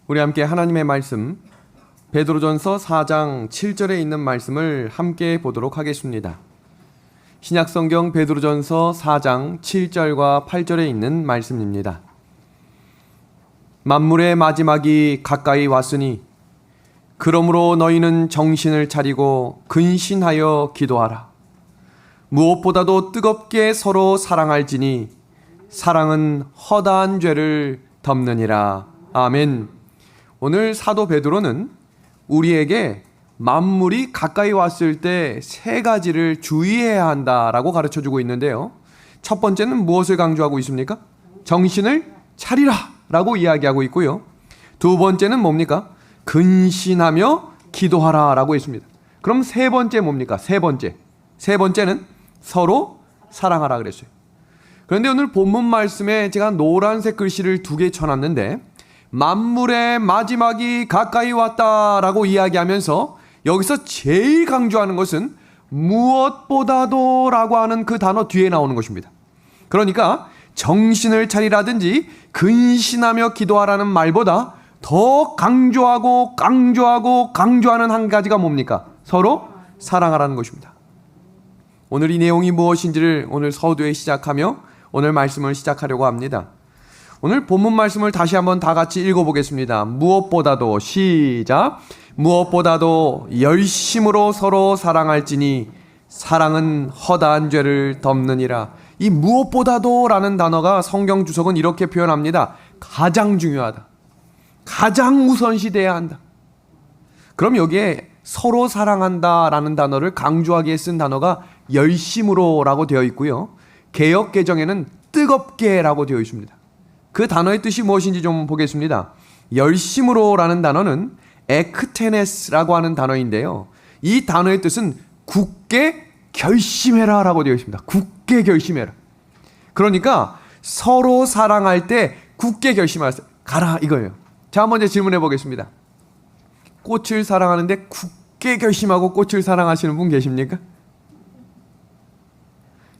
우리 함께 하나님의 말씀 베드로전서 4장 7절에 있는 말씀을 함께 보도록 하겠습니다. 신약성경 베드로전서 4장 7절과 8절에 있는 말씀입니다. 만물의 마지막이 가까이 왔으니 그러므로 너희는 정신을 차리고 근신하여 기도하라. 무엇보다도 뜨겁게 서로 사랑할지니 사랑은 허다한 죄를 덮느니라. 아멘. 오늘 사도 베드로는 우리에게 만물이 가까이 왔을 때 세 가지를 주의해야 한다라고 가르쳐주고 있는데요. 첫 번째는 무엇을 강조하고 있습니까? 정신을 차리라 라고 이야기하고 있고요. 두 번째는 뭡니까? 근신하며 기도하라 라고 했습니다. 그럼 세 번째 뭡니까? 세 번째는 서로 사랑하라 그랬어요. 그런데 오늘 본문 말씀에 제가 노란색 글씨를 2개 쳐놨는데 만물의 마지막이 가까이 왔다라고 이야기하면서 여기서 제일 강조하는 것은 무엇보다도 라고 하는 그 단어 뒤에 나오는 것입니다. 그러니까 정신을 차리라든지 근신하며 기도하라는 말보다 더 강조하는 한 가지가 뭡니까? 서로 사랑하라는 것입니다. 오늘 이 내용이 무엇인지를 오늘 서두에 시작하며 오늘 말씀을 시작하려고 합니다. 오늘 본문 말씀을 다시 한번 다 같이 읽어보겠습니다. 무엇보다도 시작. 무엇보다도 열심으로 서로 사랑할지니 사랑은 허다한 죄를 덮느니라. 이 무엇보다도 라는 단어가 성경 주석은 이렇게 표현합니다. 가장 중요하다. 가장 우선시돼야 한다. 그럼 여기에 서로 사랑한다 라는 단어를 강조하기에 쓴 단어가 열심으로 라고 되어 있고요. 개역 개정에는 뜨겁게 라고 되어 있습니다. 그 단어의 뜻이 무엇인지 좀 보겠습니다. 열심으로 라는 단어는 에크테네스라고 하는 단어인데요. 이 단어의 뜻은 굳게 결심해라 라고 되어 있습니다. 굳게 결심해라. 그러니까 서로 사랑할 때 굳게 결심하세요. 가라 이거예요. 자, 한번 이제 질문해 보겠습니다. 꽃을 사랑하는데 굳게 결심하고 꽃을 사랑하시는 분 계십니까?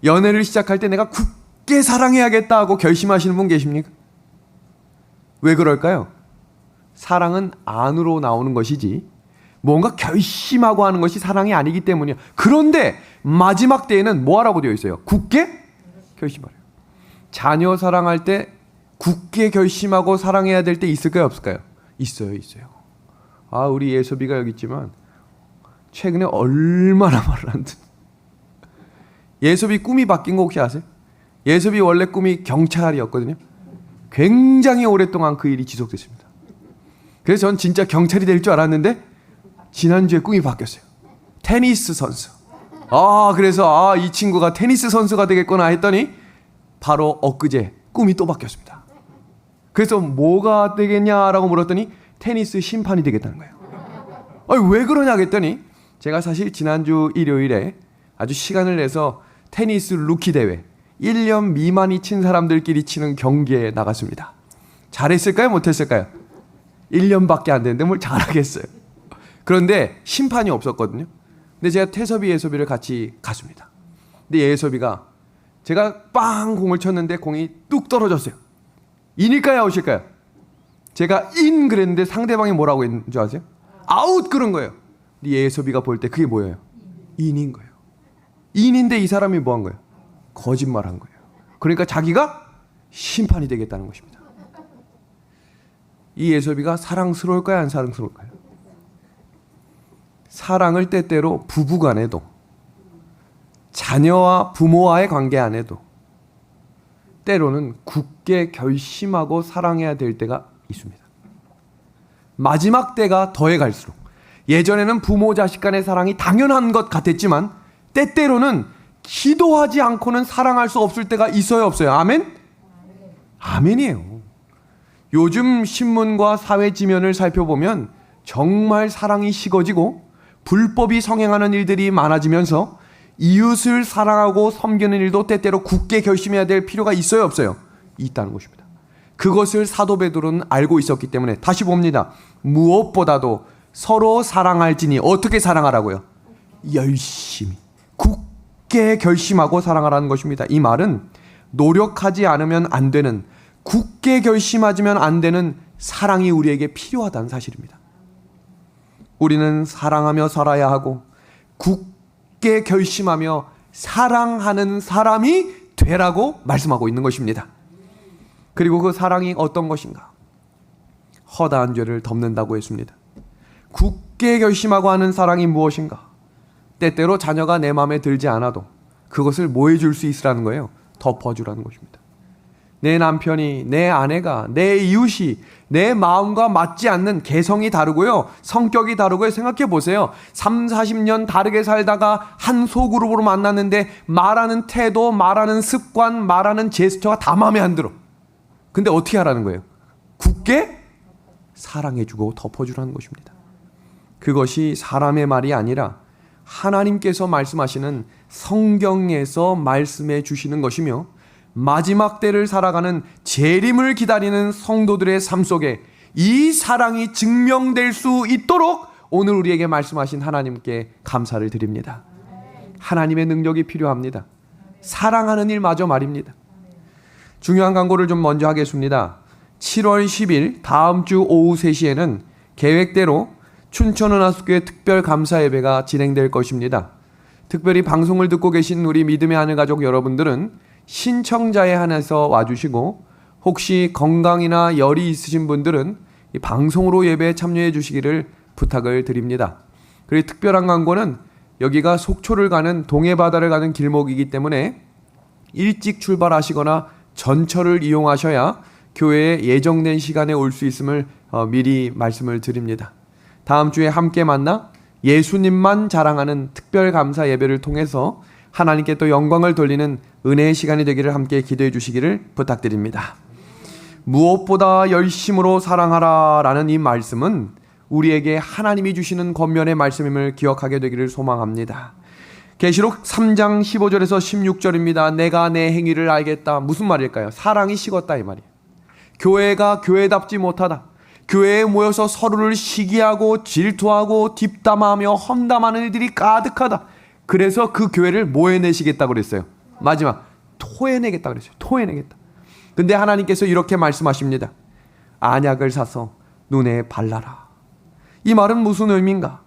연애를 시작할 때 내가 굳게 사랑해야겠다 하고 결심하시는 분 계십니까? 왜 그럴까요? 사랑은 안으로 나오는 것이지 뭔가 결심하고 하는 것이 사랑이 아니기 때문이에요. 그런데 마지막 때에는 뭐 하라고 되어 있어요? 굳게 결심하래요. 자녀 사랑할 때 굳게 결심하고 사랑해야 될 때 있을까요? 없을까요? 있어요. 아, 우리 예섭이가 여기 있지만 최근에 얼마나 말을 안 듣는. 예섭이 꿈이 바뀐 거 혹시 아세요? 예섭이 원래 꿈이 경찰이었거든요. 굉장히 오랫동안 그 일이 지속됐습니다. 그래서 전 진짜 경찰이 될 줄 알았는데 지난주에 꿈이 바뀌었어요. 테니스 선수. 그래서 이 친구가 테니스 선수가 되겠구나 했더니 바로 엊그제 꿈이 또 바뀌었습니다. 그래서 뭐가 되겠냐라고 물었더니 테니스 심판이 되겠다는 거예요. 왜 그러냐 했더니 제가 사실 지난주 일요일에 아주 시간을 내서 테니스 루키 대회 1년 미만이 친 사람들끼리 치는 경기에 나갔습니다. 잘했을까요? 못했을까요? 1년밖에 안 됐는데 뭘 잘하겠어요. 그런데 심판이 없었거든요. 근데 제가 태섭이 예섭이를 같이 갔습니다. 근데 예섭이가 제가 빵 공을 쳤는데 공이 뚝 떨어졌어요. 인일까요? 아웃일까요? 제가 인 그랬는데 상대방이 뭐라고 했는 줄 아세요? 아웃 그런 거예요. 근데 예섭이가 볼 때 그게 뭐예요? 인인 거예요. 인인데 이 사람이 뭐 한 거예요? 거짓말한 거예요. 그러니까 자기가 심판이 되겠다는 것입니다. 이 예섭이가 사랑스러울까요? 안 사랑스러울까요? 사랑을 때때로 부부간에도 자녀와 부모와의 관계 안에도 때로는 굳게 결심하고 사랑해야 될 때가 있습니다. 마지막 때가 더해 갈수록 예전에는 부모 자식 간의 사랑이 당연한 것 같았지만 때때로는 기도하지 않고는 사랑할 수 없을 때가 있어요, 없어요? 아멘? 아멘이에요. 요즘 신문과 사회 지면을 살펴보면 정말 사랑이 식어지고 불법이 성행하는 일들이 많아지면서 이웃을 사랑하고 섬기는 일도 때때로 굳게 결심해야 될 필요가 있어요, 없어요? 있다는 것입니다. 그것을 사도 베드로는 알고 있었기 때문에 다시 봅니다. 무엇보다도 서로 사랑할지니 어떻게 사랑하라고요? 열심히 굳게 결심하고 사랑하라는 것입니다. 이 말은 노력하지 않으면 안 되는, 굳게 결심하지면 안 되는 사랑이 우리에게 필요하다는 사실입니다. 우리는 사랑하며 살아야 하고 굳게 결심하며 사랑하는 사람이 되라고 말씀하고 있는 것입니다. 그리고 그 사랑이 어떤 것인가? 허다한 죄를 덮는다고 했습니다. 굳게 결심하고 하는 사랑이 무엇인가? 때때로 자녀가 내 마음에 들지 않아도 그것을 뭐 해줄 수 있으라는 거예요. 덮어주라는 것입니다. 내 남편이, 내 아내가, 내 이웃이 내 마음과 맞지 않는, 개성이 다르고요, 성격이 다르고요. 생각해 보세요. 3, 40년 다르게 살다가 한 소그룹으로 만났는데 말하는 태도, 말하는 습관, 말하는 제스처가 다 마음에 안 들어. 근데 어떻게 하라는 거예요? 굳게 사랑해주고 덮어주라는 것입니다. 그것이 사람의 말이 아니라 하나님께서 말씀하시는 성경에서 말씀해 주시는 것이며, 마지막 때를 살아가는 재림을 기다리는 성도들의 삶 속에 이 사랑이 증명될 수 있도록 오늘 우리에게 말씀하신 하나님께 감사를 드립니다. 하나님의 능력이 필요합니다. 사랑하는 일마저 말입니다. 중요한 광고를 좀 먼저 하겠습니다. 7월 10일 다음 주 오후 3시에는 계획대로 춘천은하수교회 특별 감사 예배가 진행될 것입니다. 특별히 방송을 듣고 계신 우리 믿음의 하늘 가족 여러분들은 신청자에 한해서 와주시고, 혹시 건강이나 열이 있으신 분들은 이 방송으로 예배에 참여해 주시기를 부탁을 드립니다. 그리고 특별한 광고는 여기가 속초를 가는 동해바다를 가는 길목이기 때문에 일찍 출발하시거나 전철을 이용하셔야 교회에 예정된 시간에 올 수 있음을 미리 말씀을 드립니다. 다음 주에 함께 만나 예수님만 자랑하는 특별 감사 예배를 통해서 하나님께 또 영광을 돌리는 은혜의 시간이 되기를 함께 기도해 주시기를 부탁드립니다. 무엇보다 열심으로 사랑하라 라는 이 말씀은 우리에게 하나님이 주시는 권면의 말씀임을 기억하게 되기를 소망합니다. 계시록 3장 15절에서 16절입니다. 내가 내 행위를 알겠다. 무슨 말일까요? 사랑이 식었다 이 말이에요. 교회가 교회답지 못하다. 교회에 모여서 서로를 시기하고 질투하고 뒷담화하며 험담하는 일들이 가득하다. 그래서 그 교회를 뭐 해내시겠다고 그랬어요? 마지막 토해내겠다 그랬어요. 토해내겠다. 근데 하나님께서 이렇게 말씀하십니다. 안약을 사서 눈에 발라라. 이 말은 무슨 의미인가?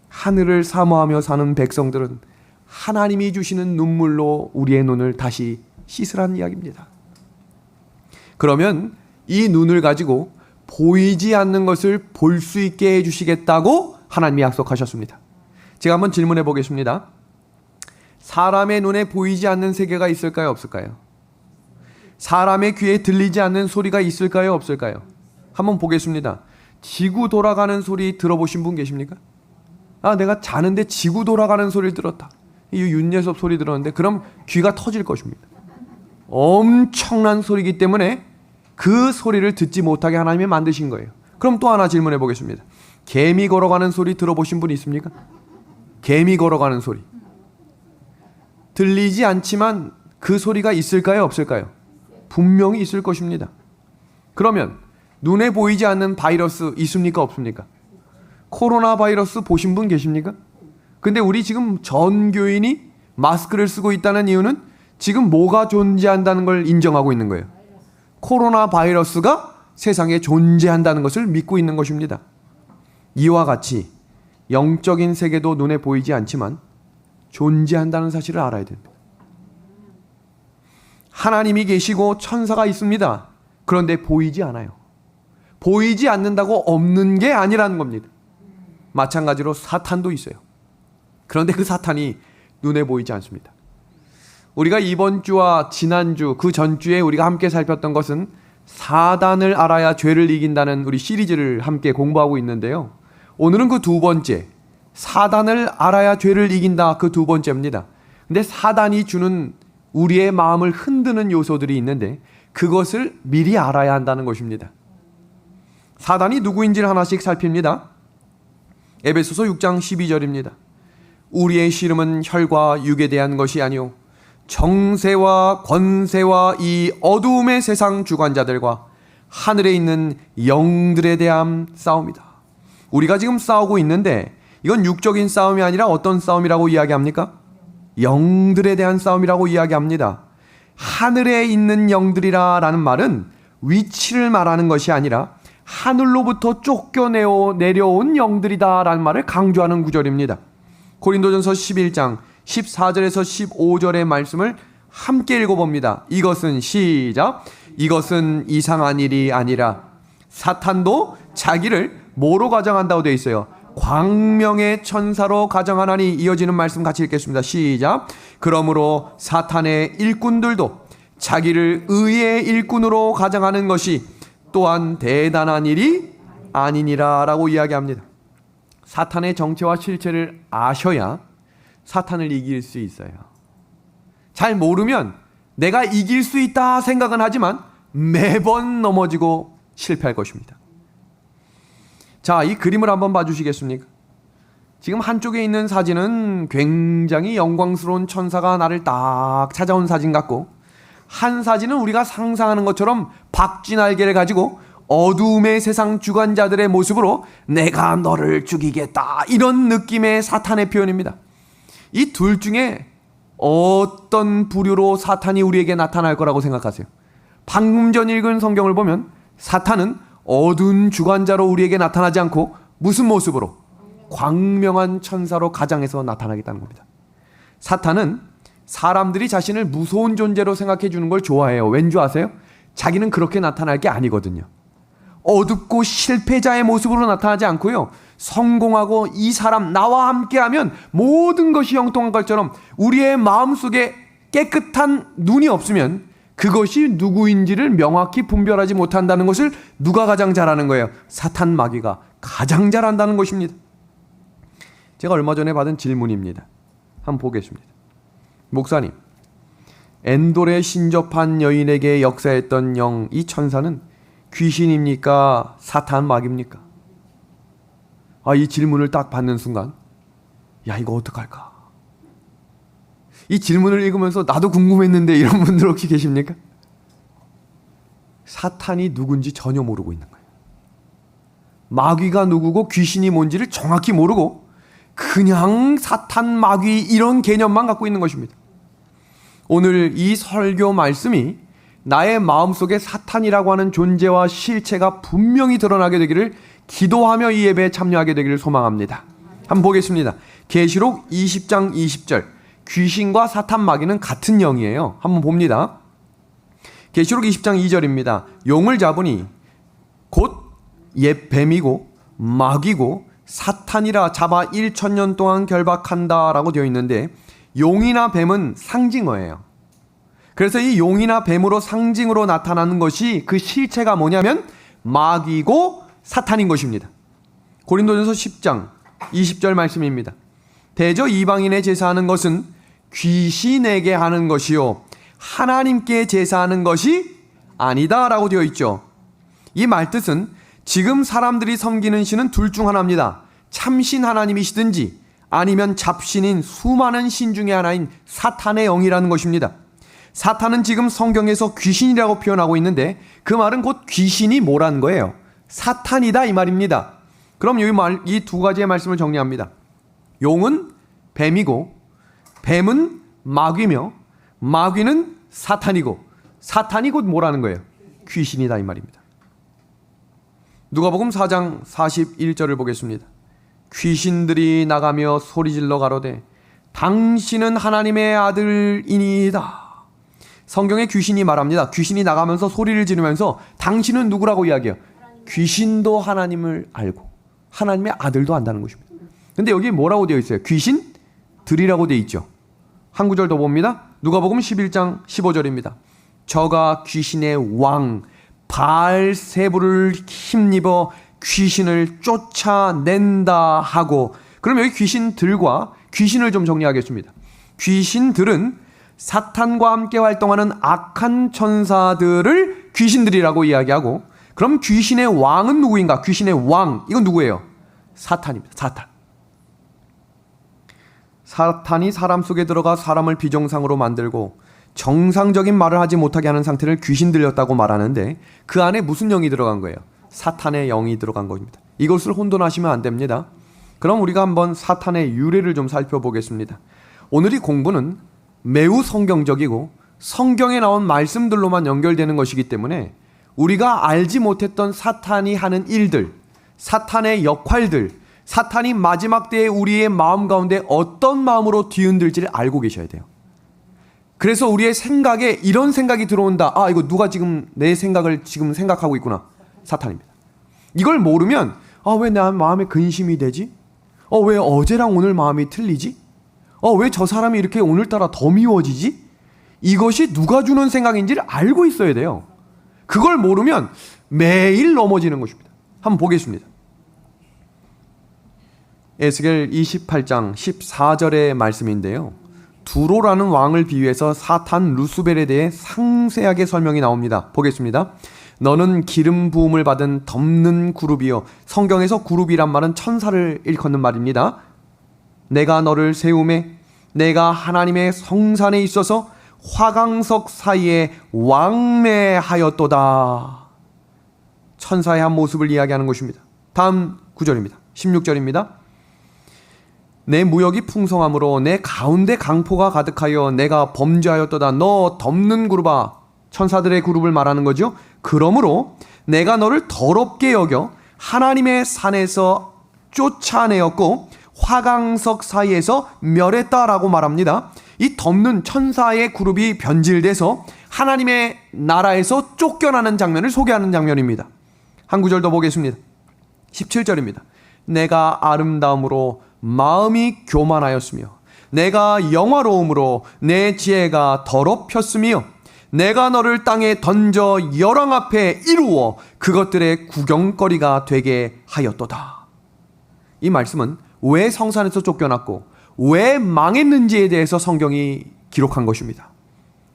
하늘을 사모하며 사는 백성들은 하나님이 주시는 눈물로 우리의 눈을 다시 씻으라는 이야기입니다. 그러면 이 눈을 가지고 보이지 않는 것을 볼 수 있게 해주시겠다고 하나님이 약속하셨습니다. 제가 한번 질문해 보겠습니다. 사람의 눈에 보이지 않는 세계가 있을까요? 없을까요? 사람의 귀에 들리지 않는 소리가 있을까요? 없을까요? 한번 보겠습니다. 지구 돌아가는 소리 들어보신 분 계십니까? 내가 자는데 지구 돌아가는 소리를 들었다. 이 윤예섭 소리 들었는데 그럼 귀가 터질 것입니다. 엄청난 소리이기 때문에 그 소리를 듣지 못하게 하나님이 만드신 거예요. 그럼 또 하나 질문해 보겠습니다. 개미 걸어가는 소리 들어보신 분 있습니까? 개미 걸어가는 소리. 들리지 않지만 그 소리가 있을까요? 없을까요? 분명히 있을 것입니다. 그러면 눈에 보이지 않는 바이러스 있습니까? 없습니까? 코로나 바이러스 보신 분 계십니까? 근데 우리 지금 전 교인이 마스크를 쓰고 있다는 이유는 지금 뭐가 존재한다는 걸 인정하고 있는 거예요. 코로나 바이러스가 세상에 존재한다는 것을 믿고 있는 것입니다. 이와 같이 영적인 세계도 눈에 보이지 않지만 존재한다는 사실을 알아야 됩니다. 하나님이 계시고 천사가 있습니다. 그런데 보이지 않아요. 보이지 않는다고 없는 게 아니라는 겁니다. 마찬가지로 사탄도 있어요. 그런데 그 사탄이 눈에 보이지 않습니다. 우리가 이번 주와 지난주, 그 전주에 우리가 함께 살폈던 것은 사단을 알아야 죄를 이긴다는 우리 시리즈를 함께 공부하고 있는데요. 오늘은 그 두 번째, 사단을 알아야 죄를 이긴다, 그 두 번째입니다. 근데 사단이 주는 우리의 마음을 흔드는 요소들이 있는데 그것을 미리 알아야 한다는 것입니다. 사단이 누구인지를 하나씩 살핍니다. 에베소서 6장 12절입니다. 우리의 씨름은 혈과 육에 대한 것이 아니오 정세와 권세와 이 어두움의 세상 주관자들과 하늘에 있는 영들에 대한 싸움이다. 우리가 지금 싸우고 있는데 이건 육적인 싸움이 아니라 어떤 싸움이라고 이야기합니까? 영들에 대한 싸움이라고 이야기합니다. 하늘에 있는 영들이라 라는 말은 위치를 말하는 것이 아니라 하늘로부터 쫓겨내어 내려온 영들이다라는 말을 강조하는 구절입니다. 고린도전서 11장 14절에서 15절의 말씀을 함께 읽어봅니다. 이것은 시작. 이것은 이상한 일이 아니라 사탄도 자기를 뭐로 가정한다고 되어 있어요? 광명의 천사로 가정하나니. 이어지는 말씀 같이 읽겠습니다. 시작. 그러므로 사탄의 일꾼들도 자기를 의의 일꾼으로 가정하는 것이 또한 대단한 일이 아니니라 라고 이야기합니다. 사탄의 정체와 실체를 아셔야 사탄을 이길 수 있어요. 잘 모르면 내가 이길 수 있다 생각은 하지만 매번 넘어지고 실패할 것입니다. 자, 이 그림을 한번 봐주시겠습니까? 지금 한쪽에 있는 사진은 굉장히 영광스러운 천사가 나를 딱 찾아온 사진 같고, 한 사진은 우리가 상상하는 것처럼 박쥐날개를 가지고 어두움의 세상 주관자들의 모습으로 내가 너를 죽이겠다, 이런 느낌의 사탄의 표현입니다. 이 둘 중에 어떤 부류로 사탄이 우리에게 나타날 거라고 생각하세요? 방금 전 읽은 성경을 보면 사탄은 어두운 주관자로 우리에게 나타나지 않고 무슨 모습으로? 광명한 천사로 가장해서 나타나겠다는 겁니다. 사탄은 사람들이 자신을 무서운 존재로 생각해 주는 걸 좋아해요. 왠지 아세요? 자기는 그렇게 나타날 게 아니거든요. 어둡고 실패자의 모습으로 나타나지 않고요, 성공하고 이 사람 나와 함께하면 모든 것이 형통한 것처럼 우리의 마음속에 깨끗한 눈이 없으면 그것이 누구인지를 명확히 분별하지 못한다는 것을 누가 가장 잘하는 거예요? 사탄 마귀가 가장 잘한다는 것입니다. 제가 얼마 전에 받은 질문입니다. 한번 보겠습니다. 목사님, 엔돌에 신접한 여인에게 역사했던 영, 이 천사는 귀신입니까? 사탄 마귀입니까? 이 질문을 딱 받는 순간, 야, 이거 어떡할까? 이 질문을 읽으면서 나도 궁금했는데 이런 분들 혹시 계십니까? 사탄이 누군지 전혀 모르고 있는 거예요. 마귀가 누구고 귀신이 뭔지를 정확히 모르고 그냥 사탄, 마귀 이런 개념만 갖고 있는 것입니다. 오늘 이 설교 말씀이 나의 마음속에 사탄이라고 하는 존재와 실체가 분명히 드러나게 되기를 기도하며 이 예배에 참여하게 되기를 소망합니다. 한번 보겠습니다. 계시록 20장 20절. 귀신과 사탄, 마귀는 같은 영이에요. 한번 봅니다. 계시록 20장 2절입니다. 용을 잡으니 곧 옛 뱀이고 마귀고 사탄이라 잡아 1000년 동안 결박한다 라고 되어 있는데, 용이나 뱀은 상징어예요. 그래서 이 용이나 뱀으로 상징으로 나타나는 것이, 그 실체가 뭐냐면 마귀고 사탄인 것입니다. 고린도전서 10장 20절 말씀입니다. 대저 이방인의 제사하는 것은 귀신에게 하는 것이요 하나님께 제사하는 것이 아니다 라고 되어 있죠. 이 말뜻은 지금 사람들이 섬기는 신은 둘 중 하나입니다. 참신 하나님이시든지 아니면 잡신인 수많은 신 중에 하나인 사탄의 영이라는 것입니다. 사탄은 지금 성경에서 귀신이라고 표현하고 있는데 그 말은 곧 귀신이 뭐라는 거예요? 사탄이다 이 말입니다. 그럼 이 두 가지의 말씀을 정리합니다. 용은 뱀이고 뱀은 마귀며 마귀는 사탄이고 사탄이 곧 뭐라는 거예요? 귀신이다 이 말입니다. 누가복음 4장 41절을 보겠습니다. 귀신들이 나가며 소리질러 가로되 당신은 하나님의 아들이니이다. 성경에 귀신이 말합니다. 귀신이 나가면서 소리를 지르면서 당신은 누구라고 이야기해요? 귀신도 하나님을 알고 하나님의 아들도 안다는 것입니다. 근데 여기 뭐라고 되어 있어요? 귀신들이라고 되어 있죠. 한 구절 더 봅니다. 누가복음 11장 15절입니다. 저가 귀신의 왕 바알세불을 힘입어 귀신을 쫓아낸다 하고, 그럼 여기 귀신들과 귀신을 좀 정리하겠습니다. 귀신들은 사탄과 함께 활동하는 악한 천사들을 귀신들이라고 이야기하고, 그럼 귀신의 왕은 누구인가? 귀신의 왕, 이건 누구예요? 사탄입니다. 사탄. 사탄이 사람 속에 들어가 사람을 비정상으로 만들고 정상적인 말을 하지 못하게 하는 상태를 귀신 들렸다고 말하는데, 그 안에 무슨 영이 들어간 거예요? 사탄의 영이 들어간 겁니다. 이것을 혼돈하시면 안 됩니다. 그럼 우리가 한번 사탄의 유래를 좀 살펴보겠습니다. 오늘 이 공부는 매우 성경적이고 성경에 나온 말씀들로만 연결되는 것이기 때문에 우리가 알지 못했던 사탄이 하는 일들, 사탄의 역할들, 사탄이 마지막 때에 우리의 마음 가운데 어떤 마음으로 뒤흔들지를 알고 계셔야 돼요. 그래서 우리의 생각에 이런 생각이 들어온다. 아, 이거 누가 지금 내 생각을 지금 생각하고 있구나. 사탄입니다. 이걸 모르면 왜 내 마음에 근심이 되지? 왜 어제랑 오늘 마음이 틀리지? 왜 저 사람이 이렇게 오늘따라 더 미워지지? 이것이 누가 주는 생각인지를 알고 있어야 돼요. 그걸 모르면 매일 넘어지는 것입니다. 한번 보겠습니다. 에스겔 28장 14절의 말씀인데요. 두로라는 왕을 비유해서 사탄 루스벨에 대해 상세하게 설명이 나옵니다. 보겠습니다. 너는 기름 부음을 받은 덮는 그룹이요. 성경에서 그룹이란 말은 천사를 일컫는 말입니다. 내가 너를 세우매 내가 하나님의 성산에 있어서 화강석 사이에 왕래하였도다. 천사의 한 모습을 이야기하는 것입니다. 다음 구절입니다. 16절입니다. 내 무역이 풍성함으로 내 가운데 강포가 가득하여 내가 범죄하였도다. 너 덮는 그룹아. 천사들의 그룹을 말하는 거죠. 그러므로 내가 너를 더럽게 여겨 하나님의 산에서 쫓아내었고 화강석 사이에서 멸했다라고 말합니다. 이 덮는 천사의 그룹이 변질돼서 하나님의 나라에서 쫓겨나는 장면을 소개하는 장면입니다. 한 구절 더 보겠습니다. 17절입니다. 내가 아름다움으로 마음이 교만하였으며 내가 영화로움으로 내 지혜가 더럽혔으며 내가 너를 땅에 던져 열왕 앞에 이루어 그것들의 구경거리가 되게 하였도다. 이 말씀은 왜 성산에서 쫓겨났고 왜 망했는지에 대해서 성경이 기록한 것입니다.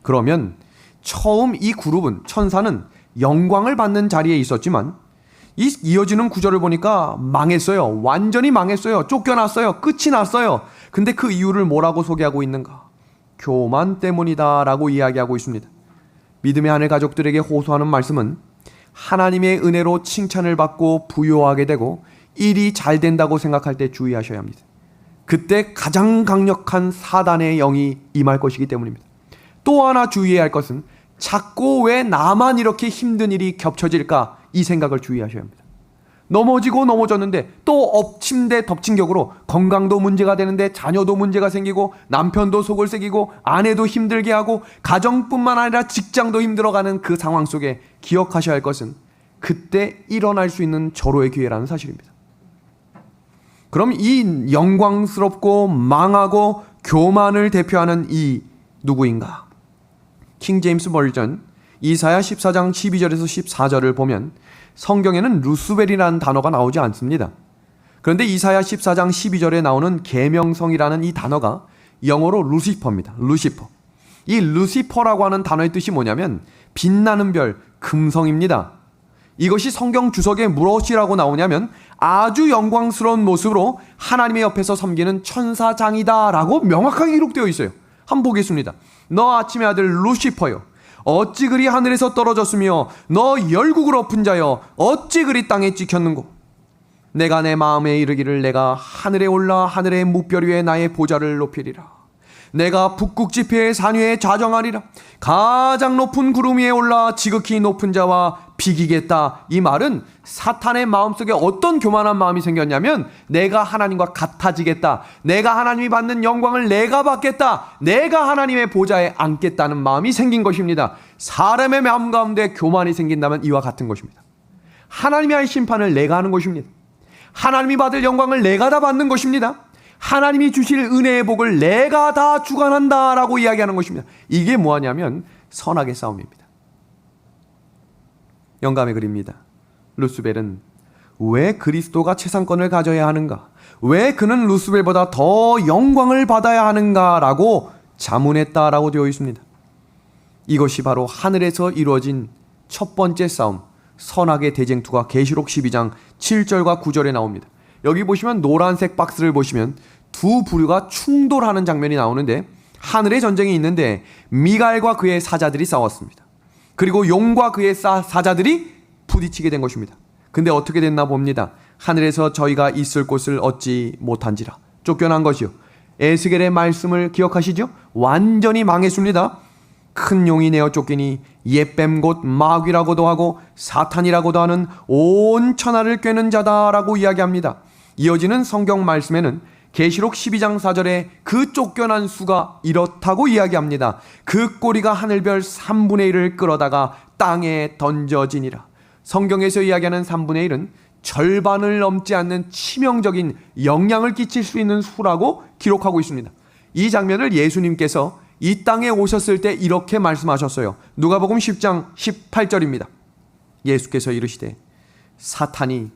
그러면 처음 이 그룹은 천사는 영광을 받는 자리에 있었지만 이 이어지는 구절을 보니까 망했어요. 완전히 망했어요. 쫓겨났어요. 끝이 났어요. 근데 그 이유를 뭐라고 소개하고 있는가? 교만 때문이다 라고 이야기하고 있습니다. 믿음의 하늘 가족들에게 호소하는 말씀은 하나님의 은혜로 칭찬을 받고 부요하게 되고 일이 잘 된다고 생각할 때 주의하셔야 합니다. 그때 가장 강력한 사단의 영이 임할 것이기 때문입니다. 또 하나 주의해야 할 것은 자꾸 왜 나만 이렇게 힘든 일이 겹쳐질까? 이 생각을 주의하셔야 합니다. 넘어지고 넘어졌는데 또 엎친 데 덮친 격으로 건강도 문제가 되는데 자녀도 문제가 생기고 남편도 속을 새기고 아내도 힘들게 하고 가정뿐만 아니라 직장도 힘들어가는 그 상황 속에 기억하셔야 할 것은 그때 일어날 수 있는 절호의 기회라는 사실입니다. 그럼 이 영광스럽고 망하고 교만을 대표하는 이 누구인가? 킹 제임스 버전 이사야 14장 12절에서 14절을 보면 성경에는 루스벨이라는 단어가 나오지 않습니다. 그런데 이사야 14장 12절에 나오는 계명성이라는 이 단어가 영어로 루시퍼입니다. 루시퍼. 이 루시퍼라고 하는 단어의 뜻이 뭐냐면 빛나는 별, 금성입니다. 이것이 성경 주석에 무엇이라고 나오냐면 아주 영광스러운 모습으로 하나님의 옆에서 섬기는 천사장이다 라고 명확하게 기록되어 있어요. 한번 보겠습니다. 너 아침의 아들 루시퍼요, 어찌 그리 하늘에서 떨어졌으며 너 열국을 엎은 자여 어찌 그리 땅에 찍혔는고. 내가 내 마음에 이르기를 내가 하늘에 올라 하늘의 무별 위에 나의 보좌를 높이리라. 내가 북극 지폐의 산 위에 좌정하리라. 가장 높은 구름 위에 올라 지극히 높은 자와 비기겠다. 이 말은 사탄의 마음속에 어떤 교만한 마음이 생겼냐면 내가 하나님과 같아지겠다. 내가 하나님이 받는 영광을 내가 받겠다. 내가 하나님의 보좌에 앉겠다는 마음이 생긴 것입니다. 사람의 마음 가운데 교만이 생긴다면 이와 같은 것입니다. 하나님이 할 심판을 내가 하는 것입니다. 하나님이 받을 영광을 내가 다 받는 것입니다. 하나님이 주실 은혜의 복을 내가 다 주관한다라고 이야기하는 것입니다. 이게 뭐하냐면 선악의 싸움입니다. 영감의 글입니다. 루스벨은 왜 그리스도가 최상권을 가져야 하는가? 왜 그는 루스벨보다 더 영광을 받아야 하는가라고 자문했다라고 되어 있습니다. 이것이 바로 하늘에서 이루어진 첫 번째 싸움, 선악의 대쟁투가 계시록 12장 7절과 9절에 나옵니다. 여기 보시면 노란색 박스를 보시면 두 부류가 충돌하는 장면이 나오는데 하늘의 전쟁이 있는데 미갈과 그의 사자들이 싸웠습니다. 그리고 용과 그의 사자들이 부딪히게 된 것입니다. 근데 어떻게 됐나 봅니다. 하늘에서 저희가 있을 곳을 얻지 못한지라 쫓겨난 것이요. 에스겔의 말씀을 기억하시죠? 완전히 망했습니다. 큰 용이 내어 쫓기니 옛뱀 곧 마귀라고도 하고 사탄이라고도 하는 온 천하를 꿰는 자다라고 이야기합니다. 이어지는 성경 말씀에는 계시록 12장 4절에 그 쫓겨난 수가 이렇다고 이야기합니다. 그 꼬리가 하늘별 3분의 1을 끌어다가 땅에 던져지니라. 성경에서 이야기하는 3분의 1은 절반을 넘지 않는 치명적인 영향을 끼칠 수 있는 수라고 기록하고 있습니다. 이 장면을 예수님께서 이 땅에 오셨을 때 이렇게 말씀하셨어요. 누가복음 10장 18절입니다. 예수께서 이르시되 사탄이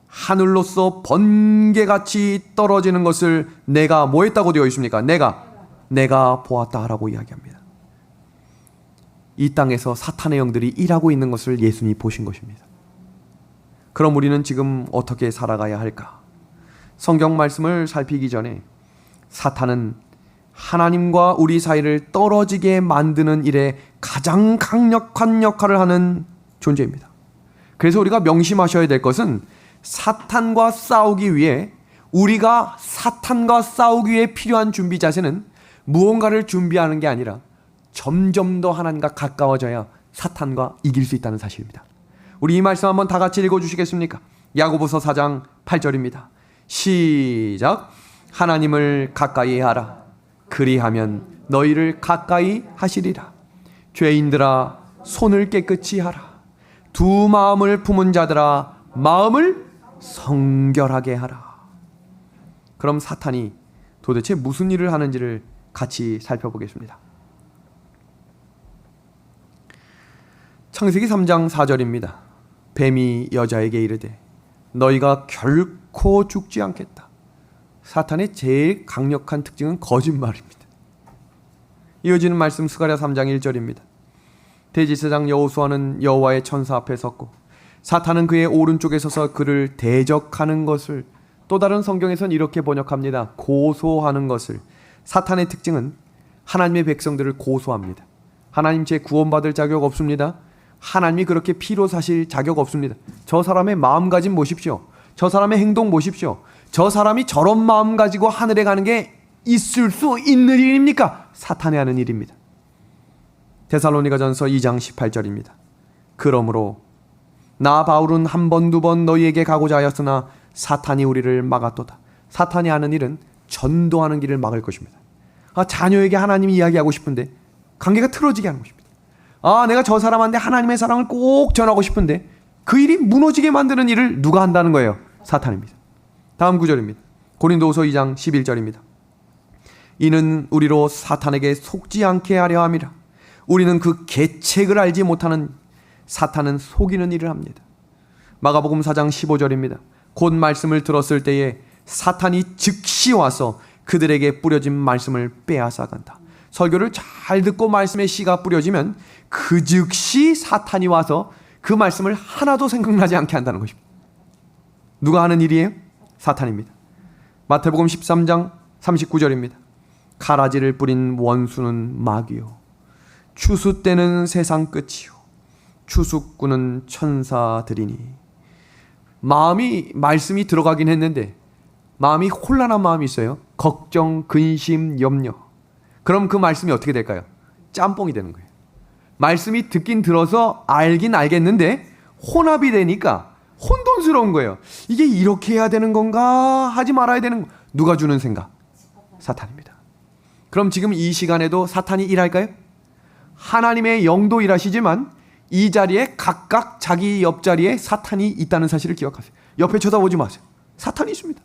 하늘로서 번개같이 떨어지는 것을 내가 뭐 했다고 되어 있습니까? 내가 보았다라고 이야기합니다. 이 땅에서 사탄의 영들이 일하고 있는 것을 예수님이 보신 것입니다. 그럼 우리는 지금 어떻게 살아가야 할까? 성경 말씀을 살피기 전에 사탄은 하나님과 우리 사이를 떨어지게 만드는 일에 가장 강력한 역할을 하는 존재입니다. 그래서 우리가 명심하셔야 될 것은 사탄과 싸우기 위해 우리가 사탄과 싸우기 위해 필요한 준비 자세는 무언가를 준비하는 게 아니라 점점 더 하나님과 가까워져야 사탄과 이길 수 있다는 사실입니다. 우리 이 말씀 한번 다 같이 읽어주시겠습니까? 야고보서 4장 8절입니다. 시작. 하나님을 가까이 하라. 그리하면 너희를 가까이 하시리라. 죄인들아 손을 깨끗이 하라. 두 마음을 품은 자들아 마음을 성결하게 하라. 그럼 사탄이 도대체 무슨 일을 하는지를 같이 살펴보겠습니다. 창세기 3장 4절입니다. 뱀이 여자에게 이르되 너희가 결코 죽지 않겠다. 사탄의 제일 강력한 특징은 거짓말입니다. 이어지는 말씀 스가랴 3장 1절입니다. 대제사장 여호수아는 여호와의 천사 앞에 섰고 사탄은 그의 오른쪽에 서서 그를 대적하는 것을, 또 다른 성경에서는 이렇게 번역합니다. 고소하는 것을. 사탄의 특징은 하나님의 백성들을 고소합니다. 하나님 제 구원받을 자격 없습니다. 하나님이 그렇게 피로 사실 자격 없습니다. 저 사람의 마음가짐 보십시오. 저 사람의 행동 보십시오. 저 사람이 저런 마음 가지고 하늘에 가는 게 있을 수 있는 일입니까? 사탄이 하는 일입니다. 데살로니가전서 2장 18절입니다. 그러므로 나 바울은 한 번 두 번 너희에게 가고자 하였으나 사탄이 우리를 막았도다. 사탄이 하는 일은 전도하는 길을 막을 것입니다. 자녀에게 하나님 이야기하고 싶은데 관계가 틀어지게 하는 것입니다. 내가 저 사람한테 하나님의 사랑을 꼭 전하고 싶은데 그 일이 무너지게 만드는 일을 누가 한다는 거예요? 사탄입니다. 다음 구절입니다. 고린도후서 2장 11절입니다. 이는 우리로 사탄에게 속지 않게 하려 함이라. 우리는 그 계책을 알지 못하는 사탄은 속이는 일을 합니다. 마가복음 4장 15절입니다. 곧 말씀을 들었을 때에 사탄이 즉시 와서 그들에게 뿌려진 말씀을 빼앗아간다. 설교를 잘 듣고 말씀의 씨가 뿌려지면 그 즉시 사탄이 와서 그 말씀을 하나도 생각나지 않게 한다는 것입니다. 누가 하는 일이에요? 사탄입니다. 마태복음 13장 39절입니다. 가라지를 뿌린 원수는 마귀요 추수 때는 세상 끝이요 추수꾼은 천사들이니. 말씀이 들어가긴 했는데 마음이 혼란한 마음이 있어요. 걱정, 근심, 염려. 그럼 그 말씀이 어떻게 될까요? 짬뽕이 되는 거예요. 말씀이 듣긴 들어서 알긴 알겠는데 혼합이 되니까 혼돈스러운 거예요. 이게 이렇게 해야 되는 건가? 하지 말아야 되는 건가? 누가 주는 생각? 사탄입니다. 그럼 지금 이 시간에도 사탄이 일할까요? 하나님의 영도 일하시지만 이 자리에 각각 자기 옆자리에 사탄이 있다는 사실을 기억하세요. 옆에 쳐다보지 마세요. 사탄이 있습니다.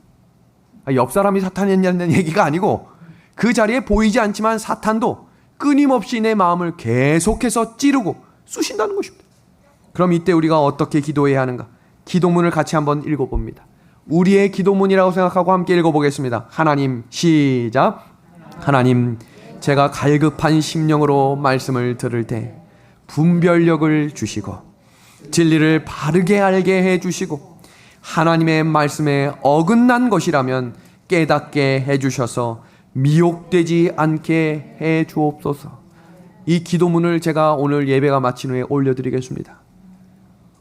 옆 사람이 사탄이었냐는 얘기가 아니고 그 자리에 보이지 않지만 사탄도 끊임없이 내 마음을 계속해서 찌르고 쑤신다는 것입니다. 그럼 이때 우리가 어떻게 기도해야 하는가? 기도문을 같이 한번 읽어봅니다. 우리의 기도문이라고 생각하고 함께 읽어보겠습니다. 하나님, 시작. 하나님, 제가 갈급한 심령으로 말씀을 들을 때 분별력을 주시고 진리를 바르게 알게 해주시고 하나님의 말씀에 어긋난 것이라면 깨닫게 해주셔서 미혹되지 않게 해주옵소서. 이 기도문을 제가 오늘 예배가 마친 후에 올려드리겠습니다.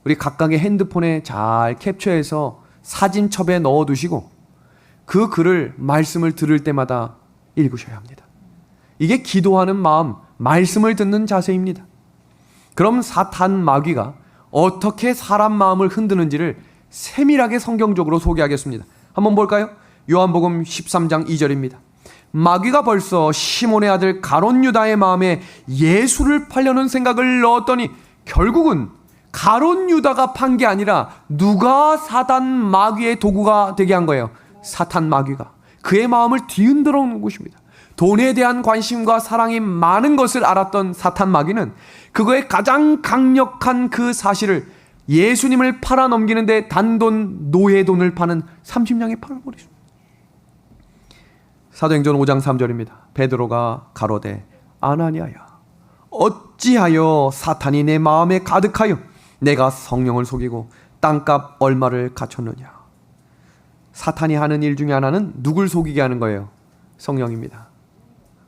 우리 각각의 핸드폰에 잘 캡처해서 사진첩에 넣어두시고 그 글을 말씀을 들을 때마다 읽으셔야 합니다. 이게 기도하는 마음, 말씀을 듣는 자세입니다. 그럼 사탄 마귀가 어떻게 사람 마음을 흔드는지를 세밀하게 성경적으로 소개하겠습니다. 한번 볼까요? 요한복음 13장 2절입니다. 마귀가 벌써 시몬의 아들 가롯 유다의 마음에 예수를 팔려는 생각을 넣었더니 결국은 가롯 유다가 판 게 아니라 누가 사단 마귀의 도구가 되게 한 거예요. 사탄 마귀가 그의 마음을 뒤흔들어 놓은 것입니다. 돈에 대한 관심과 사랑이 많은 것을 알았던 사탄 마귀는 그거의 가장 강력한 그 사실을 예수님을 팔아넘기는데 단돈 노예 돈을 파는 30냥에 팔아버리십니다. 사도행전 5장 3절입니다. 베드로가 가로되 아나니아야 어찌하여 사탄이 내 마음에 가득하여 내가 성령을 속이고 땅값 얼마를 갖췄느냐. 사탄이 하는 일 중에 하나는 누굴 속이게 하는 거예요? 성령입니다.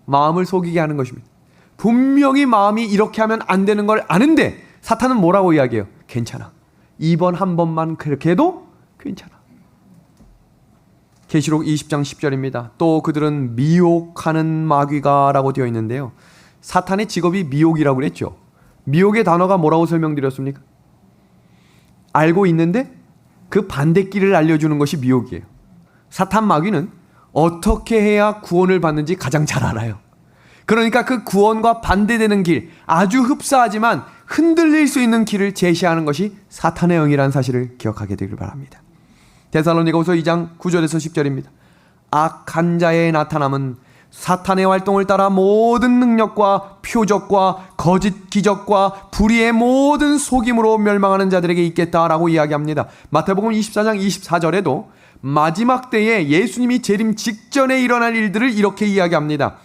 마음을 속이게 하는 것입니다. 분명히 마음이 이렇게 하면 안 되는 걸 아는데 사탄은 뭐라고 이야기해요? 괜찮아. 이번 한 번만 그렇게 해도 괜찮아. 계시록 20장 10절입니다. 또 그들은 미혹하는 마귀가 라고 되어 있는데요. 사탄의 직업이 미혹이라고 그랬죠. 미혹의 단어가 뭐라고 설명드렸습니까? 알고 있는데 그 반대길을 알려주는 것이 미혹이에요. 사탄 마귀는 어떻게 해야 구원을 받는지 가장 잘 알아요. 그러니까 그 구원과 반대되는 길, 아주 흡사하지만 흔들릴 수 있는 길을 제시하는 것이 사탄의 영이라는 사실을 기억하게 되길 바랍니다. 데살로니가후서 2장 9절에서 10절입니다. 악한 자의 나타남은 사탄의 활동을 따라 모든 능력과 표적과 거짓 기적과 불의의 모든 속임으로 멸망하는 자들에게 있겠다라고 이야기합니다. 마태복음 24장 24절에도 마지막 때에 예수님이 재림 직전에 일어날 일들을 이렇게 이야기합니다.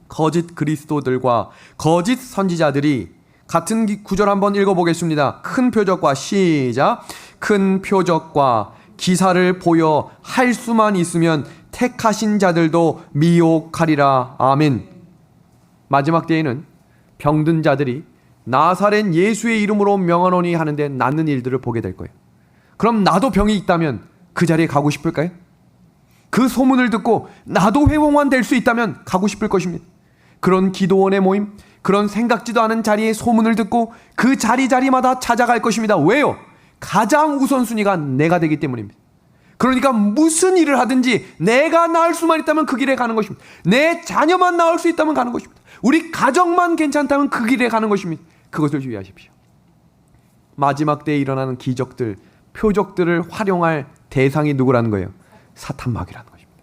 거짓 그리스도들과 거짓 선지자들이 같은 구절 한번 읽어보겠습니다. 큰 표적과 시작. 큰 표적과 기사를 보여 할 수만 있으면 택하신 자들도 미혹하리라. 아멘. 마지막 때에는 병든 자들이 나사렛 예수의 이름으로 명하노니 하는데 낫는 일들을 보게 될 거예요. 그럼 나도 병이 있다면 그 자리에 가고 싶을까요? 그 소문을 듣고 나도 회복만 될 수 있다면 가고 싶을 것입니다. 그런 기도원의 모임, 그런 생각지도 않은 자리에 소문을 듣고 그 자리마다 찾아갈 것입니다. 왜요? 가장 우선순위가 내가 되기 때문입니다. 그러니까 무슨 일을 하든지 내가 나을 수만 있다면 그 길에 가는 것입니다. 내 자녀만 나을 수 있다면 가는 것입니다. 우리 가정만 괜찮다면 그 길에 가는 것입니다. 그것을 주의하십시오. 마지막 때에 일어나는 기적들, 표적들을 활용할 대상이 누구라는 거예요? 사탄 마귀라는 것입니다.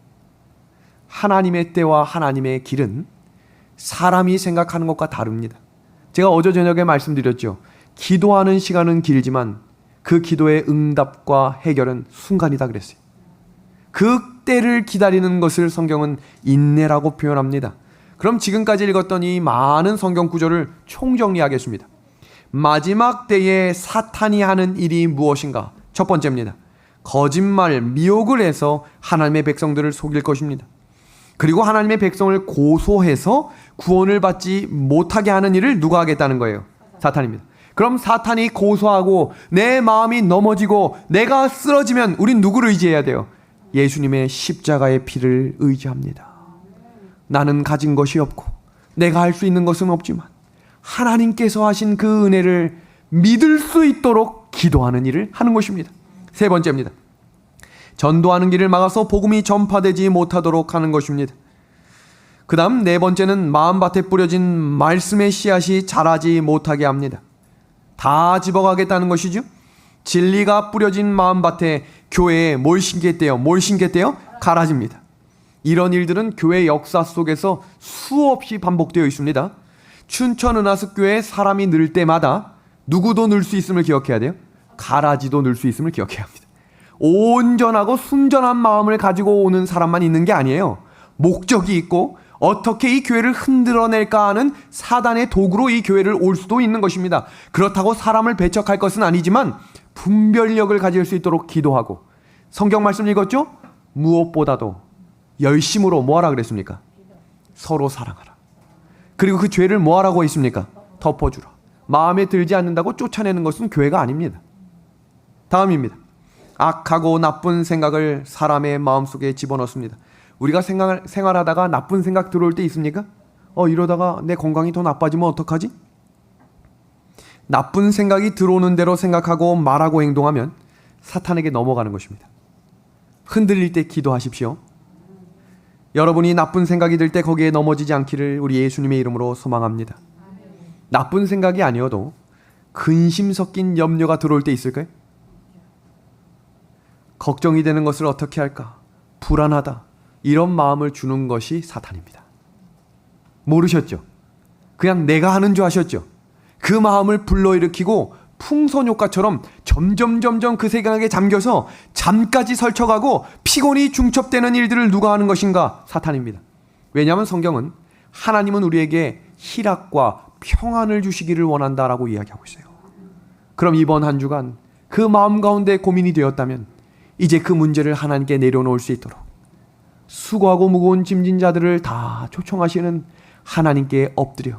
하나님의 때와 하나님의 길은 사람이 생각하는 것과 다릅니다. 제가 어제 저녁에 말씀드렸죠. 기도하는 시간은 길지만 그 기도의 응답과 해결은 순간이다 그랬어요. 그 때를 기다리는 것을 성경은 인내라고 표현합니다. 그럼 지금까지 읽었던 이 많은 성경 구절을 총정리하겠습니다. 마지막 때에 사탄이 하는 일이 무엇인가? 첫 번째입니다. 거짓말, 미혹을 해서 하나님의 백성들을 속일 것입니다. 그리고 하나님의 백성을 고소해서 구원을 받지 못하게 하는 일을 누가 하겠다는 거예요? 사탄입니다. 그럼 사탄이 고소하고 내 마음이 넘어지고 내가 쓰러지면 우린 누구를 의지해야 돼요? 예수님의 십자가의 피를 의지합니다. 나는 가진 것이 없고 내가 할 수 있는 것은 없지만 하나님께서 하신 그 은혜를 믿을 수 있도록 기도하는 일을 하는 것입니다. 세 번째입니다. 전도하는 길을 막아서 복음이 전파되지 못하도록 하는 것입니다. 그 다음 네 번째는 마음밭에 뿌려진 말씀의 씨앗이 자라지 못하게 합니다. 다 집어가겠다는 것이죠. 진리가 뿌려진 마음밭에 교회에 뭘 심겠대요? 가라집니다. 이런 일들은 교회 역사 속에서 수없이 반복되어 있습니다. 춘천은하숙교회 사람이 늘 때마다 누구도 늘 수 있음을 기억해야 돼요. 가라지도 늘 수 있음을 기억해야 합니다. 온전하고 순전한 마음을 가지고 오는 사람만 있는 게 아니에요. 목적이 있고 어떻게 이 교회를 흔들어낼까 하는 사단의 도구로 이 교회를 올 수도 있는 것입니다. 그렇다고 사람을 배척할 것은 아니지만 분별력을 가질 수 있도록 기도하고, 성경 말씀 읽었죠? 무엇보다도 열심으로 뭐하라 그랬습니까? 서로 사랑하라. 그리고 그 죄를 뭐하라고 했습니까? 덮어주라. 마음에 들지 않는다고 쫓아내는 것은 교회가 아닙니다. 다음입니다. 악하고 나쁜 생각을 사람의 마음속에 집어넣습니다. 우리가 생활하다가 나쁜 생각 들어올 때 있습니까? 이러다가 내 건강이 더 나빠지면 어떡하지? 나쁜 생각이 들어오는 대로 생각하고 말하고 행동하면 사탄에게 넘어가는 것입니다. 흔들릴 때 기도하십시오. 여러분이 나쁜 생각이 들 때 거기에 넘어지지 않기를 우리 예수님의 이름으로 소망합니다. 나쁜 생각이 아니어도 근심 섞인 염려가 들어올 때 있을까요? 걱정이 되는 것을 어떻게 할까? 불안하다. 이런 마음을 주는 것이 사탄입니다. 모르셨죠? 그냥 내가 하는 줄 아셨죠? 그 마음을 불러일으키고 풍선효과처럼 점점 그 생각에 잠겨서 잠까지 설쳐가고 피곤이 중첩되는 일들을 누가 하는 것인가? 사탄입니다. 왜냐하면 성경은 하나님은 우리에게 희락과 평안을 주시기를 원한다라고 이야기하고 있어요. 그럼 이번 한 주간 그 마음 가운데 고민이 되었다면 이제 그 문제를 하나님께 내려놓을 수 있도록 수고하고 무거운 짐진 자들을 다 초청하시는 하나님께 엎드려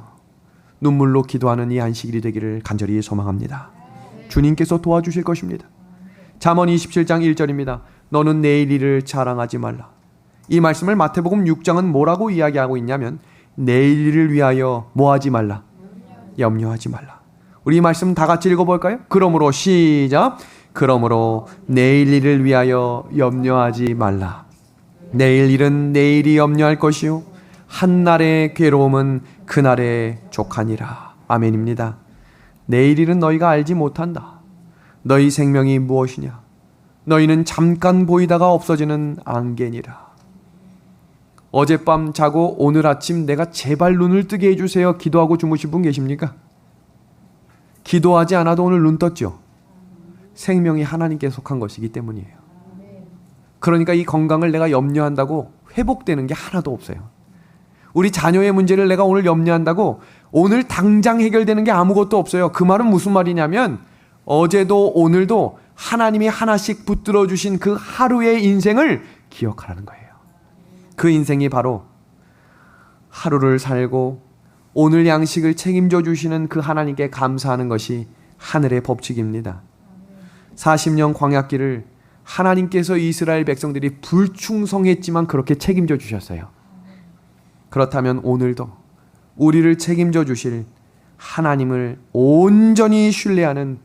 눈물로 기도하는 이 안식일이 되기를 간절히 소망합니다. 주님께서 도와주실 것입니다. 잠언 27장 1절입니다. 너는 내일 일을 자랑하지 말라. 이 말씀을 마태복음 6장은 뭐라고 이야기하고 있냐면 내일 일을 위하여 뭐하지 말라? 염려하지 말라. 우리 이 말씀 다 같이 읽어볼까요? 그러므로 시작. 그러므로 내일 일을 위하여 염려하지 말라. 내일 일은 내일이 염려할 것이요 한날의 괴로움은 그날의 족하니라. 아멘입니다. 내일 일은 너희가 알지 못한다. 너희 생명이 무엇이냐? 너희는 잠깐 보이다가 없어지는 안개니라. 어젯밤 자고 오늘 아침 내가 제발 눈을 뜨게 해주세요 기도하고 주무신 분 계십니까? 기도하지 않아도 오늘 눈 떴죠? 생명이 하나님께 속한 것이기 때문이에요. 그러니까 이 건강을 내가 염려한다고 회복되는 게 하나도 없어요. 우리 자녀의 문제를 내가 오늘 염려한다고 오늘 당장 해결되는 게 아무것도 없어요. 그 말은 무슨 말이냐면 어제도 오늘도 하나님이 하나씩 붙들어 주신 그 하루의 인생을 기억하라는 거예요. 그 인생이 바로 하루를 살고 오늘 양식을 책임져 주시는 그 하나님께 감사하는 것이 하늘의 법칙입니다. 40년 광야길을 하나님께서 이스라엘 백성들이 불충성했지만 그렇게 책임져 주셨어요. 그렇다면 오늘도 우리를 책임져 주실 하나님을 온전히 신뢰하는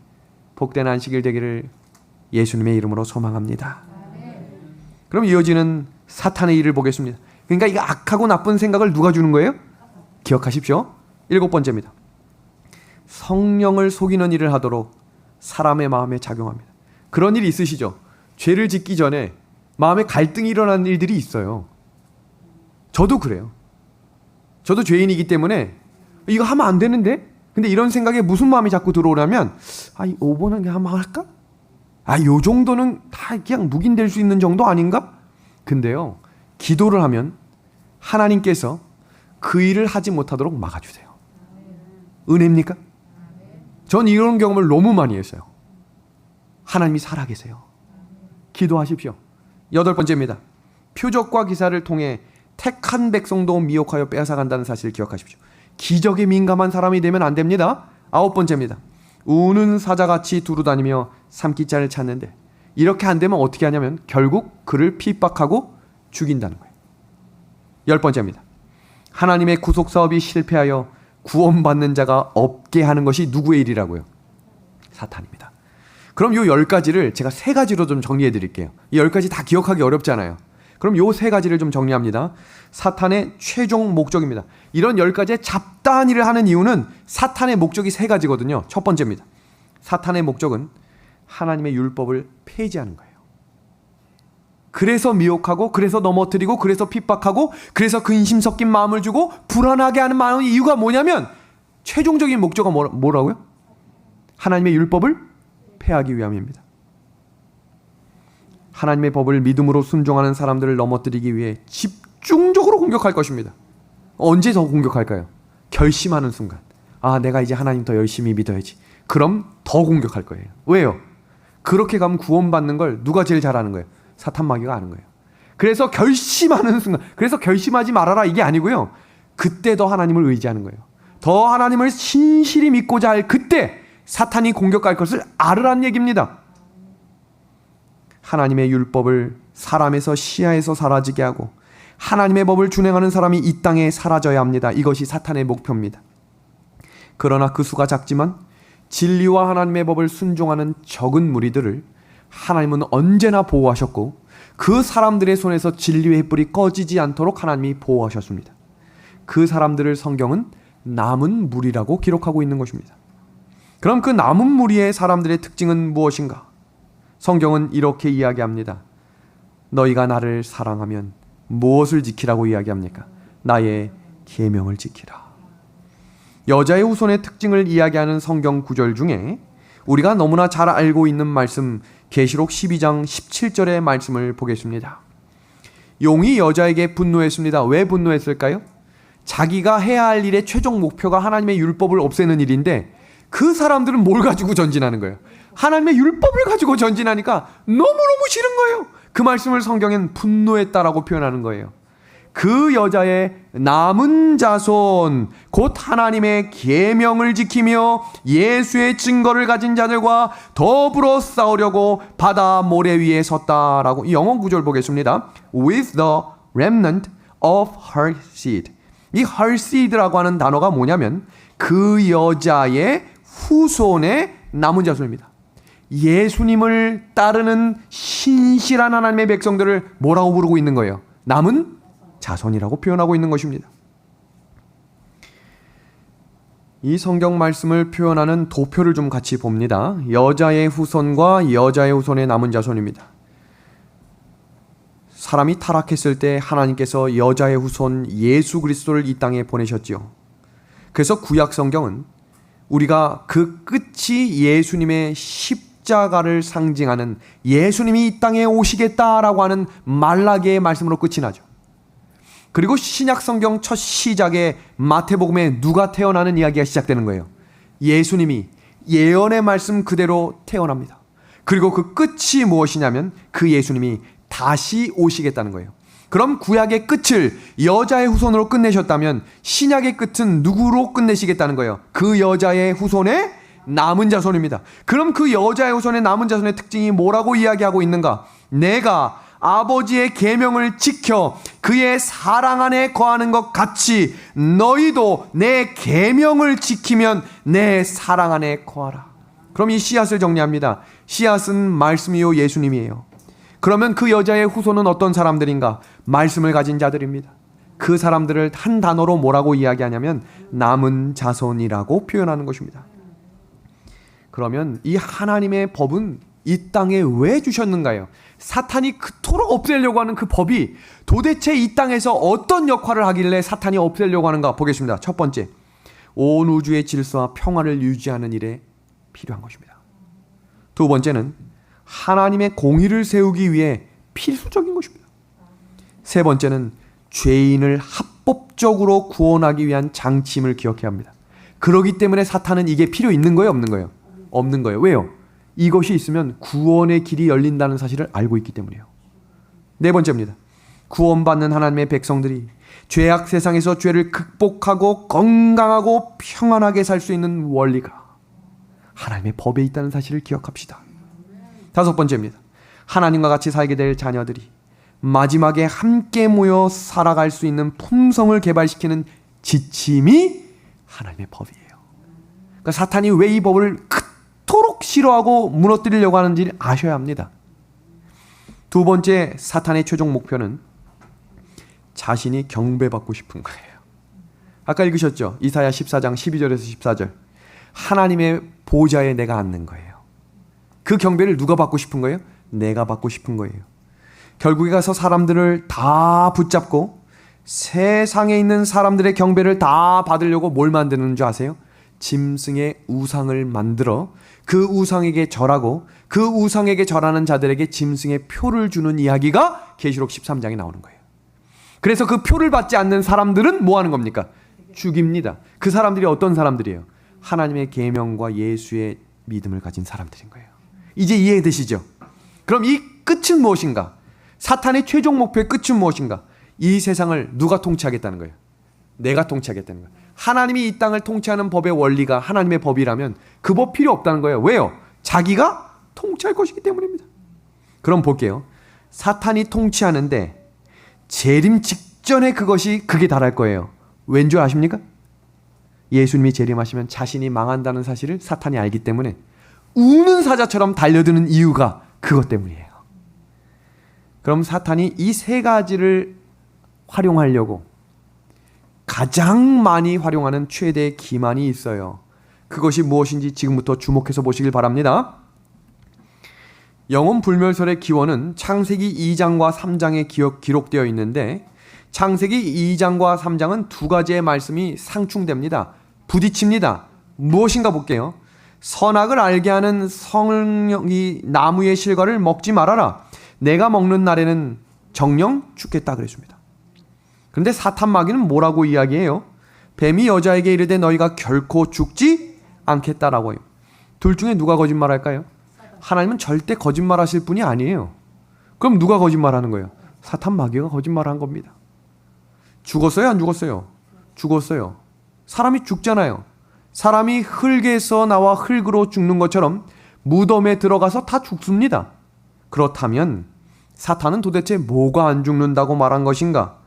복된 안식일 되기를 예수님의 이름으로 소망합니다. 그럼 이어지는 사탄의 일을 보겠습니다. 그러니까 이 악하고 나쁜 생각을 누가 주는 거예요? 기억하십시오. 7번째입니다. 성령을 속이는 일을 하도록 사람의 마음에 작용합니다. 그런 일이 있으시죠? 죄를 짓기 전에 마음에 갈등이 일어나는 일들이 있어요. 저도 그래요. 저도 죄인이기 때문에 이거 하면 안 되는데? 근데 이런 생각에 무슨 마음이 자꾸 들어오냐면 이 5번은 그냥 한번 할까? 요 정도는 다 그냥 묵인될 수 있는 정도 아닌가? 근데요, 기도를 하면 하나님께서 그 일을 하지 못하도록 막아주세요. 은혜입니까? 전 이런 경험을 너무 많이 했어요. 하나님이 살아계세요. 기도하십시오. 8번째입니다. 표적과 기사를 통해 택한 백성도 미혹하여 빼앗아간다는 사실을 기억하십시오. 기적에 민감한 사람이 되면 안 됩니다. 9번째입니다. 우는 사자같이 두루다니며 삼키자를 찾는데 이렇게 안 되면 어떻게 하냐면 결국 그를 핍박하고 죽인다는 거예요. 10번째입니다. 하나님의 구속사업이 실패하여 구원받는 자가 없게 하는 것이 누구의 일이라고요? 사탄입니다. 그럼 요 10가지를 제가 3가지로 좀 정리해 드릴게요. 이 10가지 다 기억하기 어렵잖아요. 그럼 요 3가지를 좀 정리합니다. 사탄의 최종 목적입니다. 이런 10가지의 잡다한 일을 하는 이유는 사탄의 목적이 3가지거든요. 첫 번째입니다. 사탄의 목적은 하나님의 율법을 폐지하는 거예요. 그래서 미혹하고, 그래서 넘어뜨리고, 그래서 핍박하고, 그래서 근심 섞인 마음을 주고 불안하게 하는 마음의 이유가 뭐냐면 최종적인 목적은 뭐라고요? 하나님의 율법을 폐하기 위함입니다. 하나님의 법을 믿음으로 순종하는 사람들을 넘어뜨리기 위해 집중적으로 공격할 것입니다. 언제 더 공격할까요? 결심하는 순간. 내가 이제 하나님 더 열심히 믿어야지. 그럼 더 공격할 거예요. 왜요? 그렇게 가면 구원받는 걸 누가 제일 잘하는 거예요? 사탄 마귀가 아는 거예요. 그래서 결심하는 순간, 그래서 결심하지 말아라 이게 아니고요. 그때 더 하나님을 의지하는 거예요. 더 하나님을 신실히 믿고자 할 그때 사탄이 공격할 것을 알으란 얘기입니다. 하나님의 율법을 사람에서 시야에서 사라지게 하고 하나님의 법을 준행하는 사람이 이 땅에 사라져야 합니다. 이것이 사탄의 목표입니다. 그러나 그 수가 작지만 진리와 하나님의 법을 순종하는 적은 무리들을 하나님은 언제나 보호하셨고 그 사람들의 손에서 진리의 햇불이 꺼지지 않도록 하나님이 보호하셨습니다. 그 사람들을 성경은 남은 무리라고 기록하고 있는 것입니다. 그럼 그 남은 무리의 사람들의 특징은 무엇인가? 성경은 이렇게 이야기합니다. 너희가 나를 사랑하면 무엇을 지키라고 이야기합니까? 나의 계명을 지키라. 여자의 후손의 특징을 이야기하는 성경 구절 중에 우리가 너무나 잘 알고 있는 말씀 계시록 12장 17절의 말씀을 보겠습니다. 용이 여자에게 분노했습니다. 왜 분노했을까요? 자기가 해야 할 일의 최종 목표가 하나님의 율법을 없애는 일인데 그 사람들은 뭘 가지고 전진하는 거예요? 하나님의 율법을 가지고 전진하니까 너무너무 싫은 거예요. 그 말씀을 성경엔 분노했다라고 표현하는 거예요. 그 여자의 남은 자손 곧 하나님의 계명을 지키며 예수의 증거를 가진 자들과 더불어 싸우려고 바다 모래 위에 섰다라고. 이 영어 구절 보겠습니다. With the remnant of her seed. 이 her seed라고 하는 단어가 뭐냐면 그 여자의 후손의 남은 자손입니다. 예수님을 따르는 신실한 하나님의 백성들을 뭐라고 부르고 있는 거예요? 남은 자손이라고 표현하고 있는 것입니다. 이 성경 말씀을 표현하는 도표를 좀 같이 봅니다. 여자의 후손과 여자의 후손의 남은 자손입니다. 사람이 타락했을 때 하나님께서 여자의 후손 예수 그리스도를 이 땅에 보내셨지요. 그래서 구약 성경은 우리가 그 끝이 예수님의 십자가를 상징하는 예수님이 이 땅에 오시겠다라고 하는 말라기의 말씀으로 끝이 나죠. 그리고 신약 성경 첫 시작에 마태복음에 누가 태어나는 이야기가 시작되는 거예요. 예수님이 예언의 말씀 그대로 태어납니다. 그리고 그 끝이 무엇이냐면 그 예수님이 다시 오시겠다는 거예요. 그럼 구약의 끝을 여자의 후손으로 끝내셨다면 신약의 끝은 누구로 끝내시겠다는 거예요? 그 여자의 후손의 남은 자손입니다. 그럼 그 여자의 후손의 남은 자손의 특징이 뭐라고 이야기하고 있는가? 내가 아버지의 계명을 지켜 그의 사랑 안에 거하는 것 같이 너희도 내 계명을 지키면 내 사랑 안에 거하라. 그럼 이 씨앗을 정리합니다. 씨앗은 말씀이요 예수님이에요. 그러면 그 여자의 후손은 어떤 사람들인가? 말씀을 가진 자들입니다. 그 사람들을 한 단어로 뭐라고 이야기하냐면 남은 자손이라고 표현하는 것입니다. 그러면 이 하나님의 법은 이 땅에 왜 주셨는가요? 사탄이 그토록 없애려고 하는 그 법이 도대체 이 땅에서 어떤 역할을 하길래 사탄이 없애려고 하는가 보겠습니다. 첫 번째, 온 우주의 질서와 평화를 유지하는 일에 필요한 것입니다. 두 번째는 하나님의 공의를 세우기 위해 필수적인 것입니다. 세 번째는 죄인을 합법적으로 구원하기 위한 장치임을 기억해야 합니다. 그렇기 때문에 사탄은 이게 필요 있는 거예요, 없는 거예요? 없는 거예요. 왜요? 이것이 있으면 구원의 길이 열린다는 사실을 알고 있기 때문이에요. 네 번째입니다. 구원받는 하나님의 백성들이 죄악 세상에서 죄를 극복하고 건강하고 평안하게 살 수 있는 원리가 하나님의 법에 있다는 사실을 기억합시다. 다섯 번째입니다. 하나님과 같이 살게 될 자녀들이 마지막에 함께 모여 살아갈 수 있는 품성을 개발시키는 지침이 하나님의 법이에요. 그러니까 사탄이 왜 이 법을 그토록 싫어하고 무너뜨리려고 하는지 아셔야 합니다. 두 번째, 사탄의 최종 목표는 자신이 경배받고 싶은 거예요. 아까 읽으셨죠? 이사야 14장 12절에서 14절. 하나님의 보좌에 내가 앉는 거예요. 그 경배를 누가 받고 싶은 거예요? 내가 받고 싶은 거예요. 결국에 가서 사람들을 다 붙잡고 세상에 있는 사람들의 경배를 다 받으려고 뭘 만드는 줄 아세요? 짐승의 우상을 만들어 그 우상에게 절하고 그 우상에게 절하는 자들에게 짐승의 표를 주는 이야기가 계시록 13장에 나오는 거예요. 그래서 그 표를 받지 않는 사람들은 뭐 하는 겁니까? 죽입니다. 그 사람들이 어떤 사람들이에요? 하나님의 계명과 예수의 믿음을 가진 사람들인 거예요. 이제 이해되시죠? 그럼 이 끝은 무엇인가? 사탄의 최종 목표의 끝은 무엇인가? 이 세상을 누가 통치하겠다는 거예요? 내가 통치하겠다는 거예요. 하나님이 이 땅을 통치하는 법의 원리가 하나님의 법이라면 그 법 필요 없다는 거예요. 왜요? 자기가 통치할 것이기 때문입니다. 그럼 볼게요. 사탄이 통치하는데 재림직 직전에 그게 달할 거예요. 왠 줄 아십니까? 예수님이 재림하시면 자신이 망한다는 사실을 사탄이 알기 때문에 우는 사자처럼 달려드는 이유가 그것 때문이에요. 그럼 사탄이 이 세 가지를 활용하려고 가장 많이 활용하는 최대의 기만이 있어요. 그것이 무엇인지 지금부터 주목해서 보시길 바랍니다. 영혼 불멸설의 기원은 창세기 2장과 3장에 기록되어 있는데 창세기 2장과 3장은 두 가지의 말씀이 상충됩니다. 부딪힙니다. 무엇인가 볼게요. 선악을 알게 하는 성령이 나무의 실과를 먹지 말아라. 내가 먹는 날에는 정령 죽겠다 그랬습니다. 그런데 사탄 마귀는 뭐라고 이야기해요? 뱀이 여자에게 이르되 너희가 결코 죽지 않겠다라고 해요. 둘 중에 누가 거짓말할까요? 하나님은 절대 거짓말하실 분이 아니에요. 그럼 누가 거짓말하는 거예요? 사탄 마귀가 거짓말한 겁니다. 죽었어요? 안 죽었어요? 죽었어요. 사람이 죽잖아요. 사람이 흙에서 나와 흙으로 죽는 것처럼 무덤에 들어가서 다 죽습니다. 그렇다면 사탄은 도대체 뭐가 안 죽는다고 말한 것인가?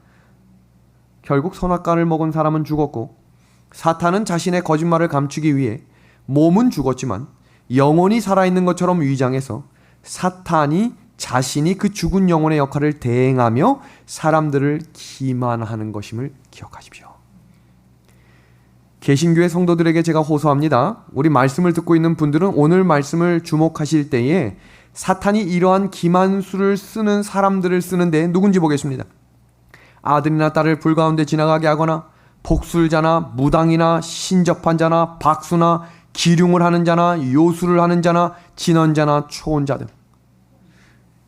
결국 선악과를 먹은 사람은 죽었고 사탄은 자신의 거짓말을 감추기 위해 몸은 죽었지만 영혼이 살아있는 것처럼 위장해서 사탄이 자신이 그 죽은 영혼의 역할을 대행하며 사람들을 기만하는 것임을 기억하십시오. 개신교의 성도들에게 제가 호소합니다. 우리 말씀을 듣고 있는 분들은 오늘 말씀을 주목하실 때에 사탄이 이러한 기만수를 쓰는 사람들을 쓰는데 누군지 보겠습니다. 아들이나 딸을 불 가운데 지나가게 하거나 복술자나 무당이나 신접한 자나 박수나 기륭을 하는 자나 요술을 하는 자나 진언자나 초혼자 등.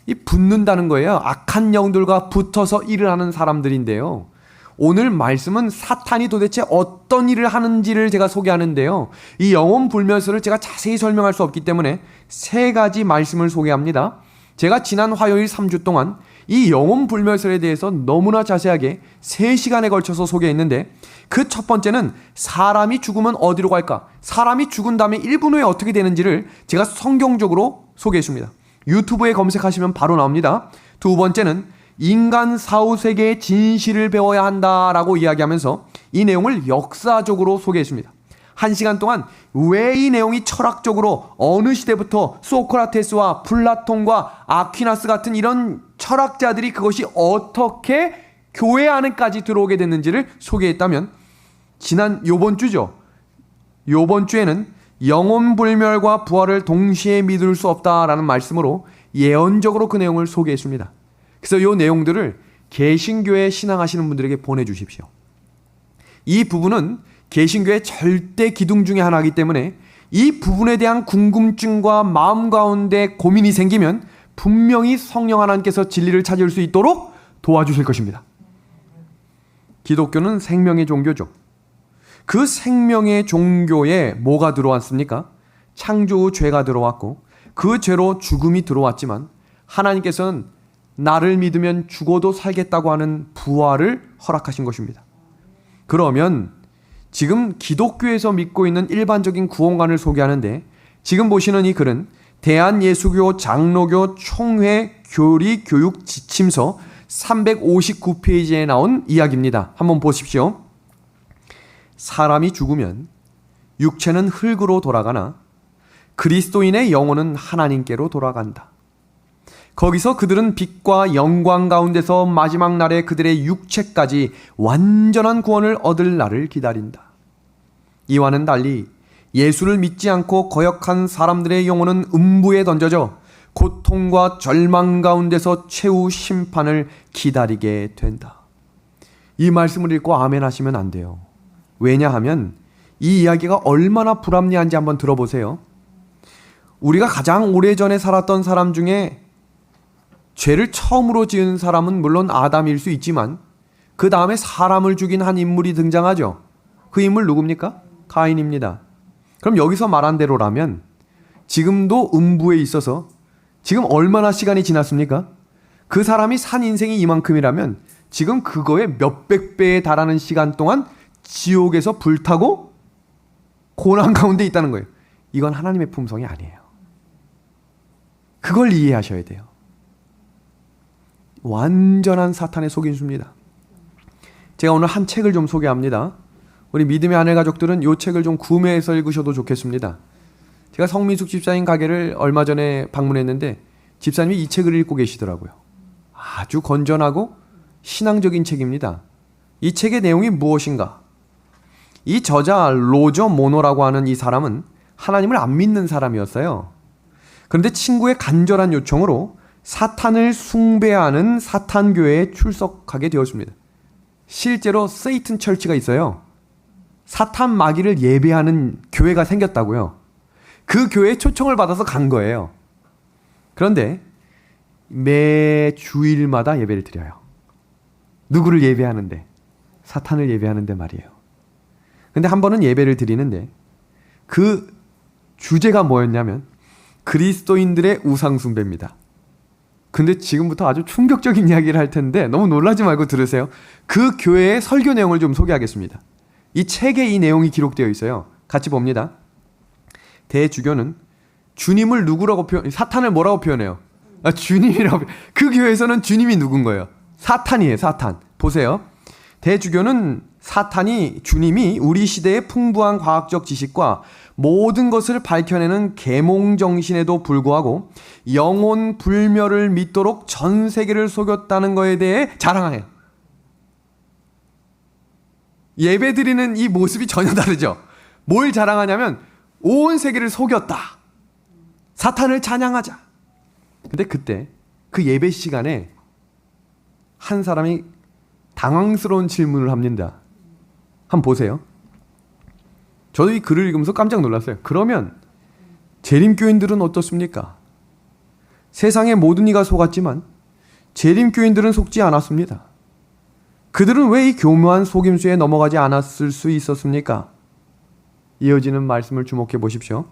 이 붙는다는 거예요. 악한 영들과 붙어서 일을 하는 사람들인데요. 오늘 말씀은 사탄이 도대체 어떤 일을 하는지를 제가 소개하는데요. 이 영혼 불멸설을 제가 자세히 설명할 수 없기 때문에 세 가지 말씀을 소개합니다. 제가 지난 화요일 3주 동안 이 영혼 불멸설에 대해서 너무나 자세하게 3시간에 걸쳐서 소개했는데 그 첫 번째는 사람이 죽으면 어디로 갈까? 사람이 죽은 다음에 1분 후에 어떻게 되는지를 제가 성경적으로 소개했습니다. 유튜브에 검색하시면 바로 나옵니다. 두 번째는 인간 사후세계의 진실을 배워야 한다라고 이야기하면서 이 내용을 역사적으로 소개했습니다. 1시간 동안 왜 이 내용이 철학적으로 어느 시대부터 소크라테스와 플라톤과 아퀴나스 같은 이런 철학자들이 그것이 어떻게 교회 안에까지 들어오게 됐는지를 소개했다면 요번 주죠. 요번 주에는 영혼불멸과 부활을 동시에 믿을 수 없다라는 말씀으로 예언적으로 그 내용을 소개했습니다. 그래서 이 내용들을 개신교에 신앙하시는 분들에게 보내주십시오. 이 부분은 개신교의 절대 기둥 중에 하나이기 때문에 이 부분에 대한 궁금증과 마음 가운데 고민이 생기면 분명히 성령 하나님께서 진리를 찾을 수 있도록 도와주실 것입니다. 기독교는 생명의 종교죠. 그 생명의 종교에 뭐가 들어왔습니까? 창조 후 죄가 들어왔고 그 죄로 죽음이 들어왔지만 하나님께서는 나를 믿으면 죽어도 살겠다고 하는 부활을 허락하신 것입니다. 그러면 지금 기독교에서 믿고 있는 일반적인 구원관을 소개하는데 지금 보시는 이 글은 대한예수교 장로교 총회 교리 교육 지침서 359페이지에 나온 이야기입니다. 한번 보십시오. 사람이 죽으면 육체는 흙으로 돌아가나 그리스도인의 영혼은 하나님께로 돌아간다. 거기서 그들은 빛과 영광 가운데서 마지막 날에 그들의 육체까지 완전한 구원을 얻을 날을 기다린다. 이와는 달리 예수를 믿지 않고 거역한 사람들의 영혼은 음부에 던져져 고통과 절망 가운데서 최후 심판을 기다리게 된다. 이 말씀을 읽고 아멘 하시면 안 돼요. 왜냐하면 이 이야기가 얼마나 불합리한지 한번 들어보세요. 우리가 가장 오래전에 살았던 사람 중에 죄를 처음으로 지은 사람은 물론 아담일 수 있지만 그 다음에 사람을 죽인 한 인물이 등장하죠. 그 인물 누굽니까? 가인입니다. 그럼 여기서 말한 대로라면 지금도 음부에 있어서 지금 얼마나 시간이 지났습니까? 그 사람이 산 인생이 이만큼이라면 지금 그거의 몇백 배에 달하는 시간 동안 지옥에서 불타고 고난 가운데 있다는 거예요. 이건 하나님의 품성이 아니에요. 그걸 이해하셔야 돼요. 완전한 사탄의 속임수입니다. 제가 오늘 한 책을 좀 소개합니다. 우리 믿음의 아내 가족들은 이 책을 좀 구매해서 읽으셔도 좋겠습니다. 제가 성민숙 집사님 가게를 얼마 전에 방문했는데 집사님이 이 책을 읽고 계시더라고요. 아주 건전하고 신앙적인 책입니다. 이 책의 내용이 무엇인가? 이 저자 로저 모노라고 하는 이 사람은 하나님을 안 믿는 사람이었어요. 그런데 친구의 간절한 요청으로 사탄을 숭배하는 사탄 교회에 출석하게 되었습니다. 실제로 세이튼 철치가 있어요. 사탄 마귀를 예배하는 교회가 생겼다고요. 그 교회에 초청을 받아서 간 거예요. 그런데 매 주일마다 예배를 드려요. 누구를 예배하는데? 사탄을 예배하는데 말이에요. 근데 한 번은 예배를 드리는데 그 주제가 뭐였냐면 그리스도인들의 우상 숭배입니다. 근데 지금부터 아주 충격적인 이야기를 할 텐데 너무 놀라지 말고 들으세요. 그 교회의 설교 내용을 좀 소개하겠습니다. 이 책에 이 내용이 기록되어 있어요. 같이 봅니다. 대주교는 주님을 누구라고 사탄을 뭐라고 표현해요? 주님이라고. 그 교회에서는 주님이 누군 거예요? 사탄이에요. 사탄. 보세요. 대주교는 주님이 우리 시대의 풍부한 과학적 지식과 모든 것을 밝혀내는 계몽 정신에도 불구하고 영혼 불멸을 믿도록 전 세계를 속였다는 것에 대해 자랑해요. 예배드리는 이 모습이 전혀 다르죠. 뭘 자랑하냐면 온 세계를 속였다. 사탄을 찬양하자. 근데 그때 그 예배 시간에 한 사람이 당황스러운 질문을 합니다. 한번 보세요. 저도 이 글을 읽으면서 깜짝 놀랐어요. 그러면 재림교인들은 어떻습니까? 세상의 모든 이가 속았지만 재림교인들은 속지 않았습니다. 그들은 왜 이 교묘한 속임수에 넘어가지 않았을 수 있었습니까? 이어지는 말씀을 주목해 보십시오.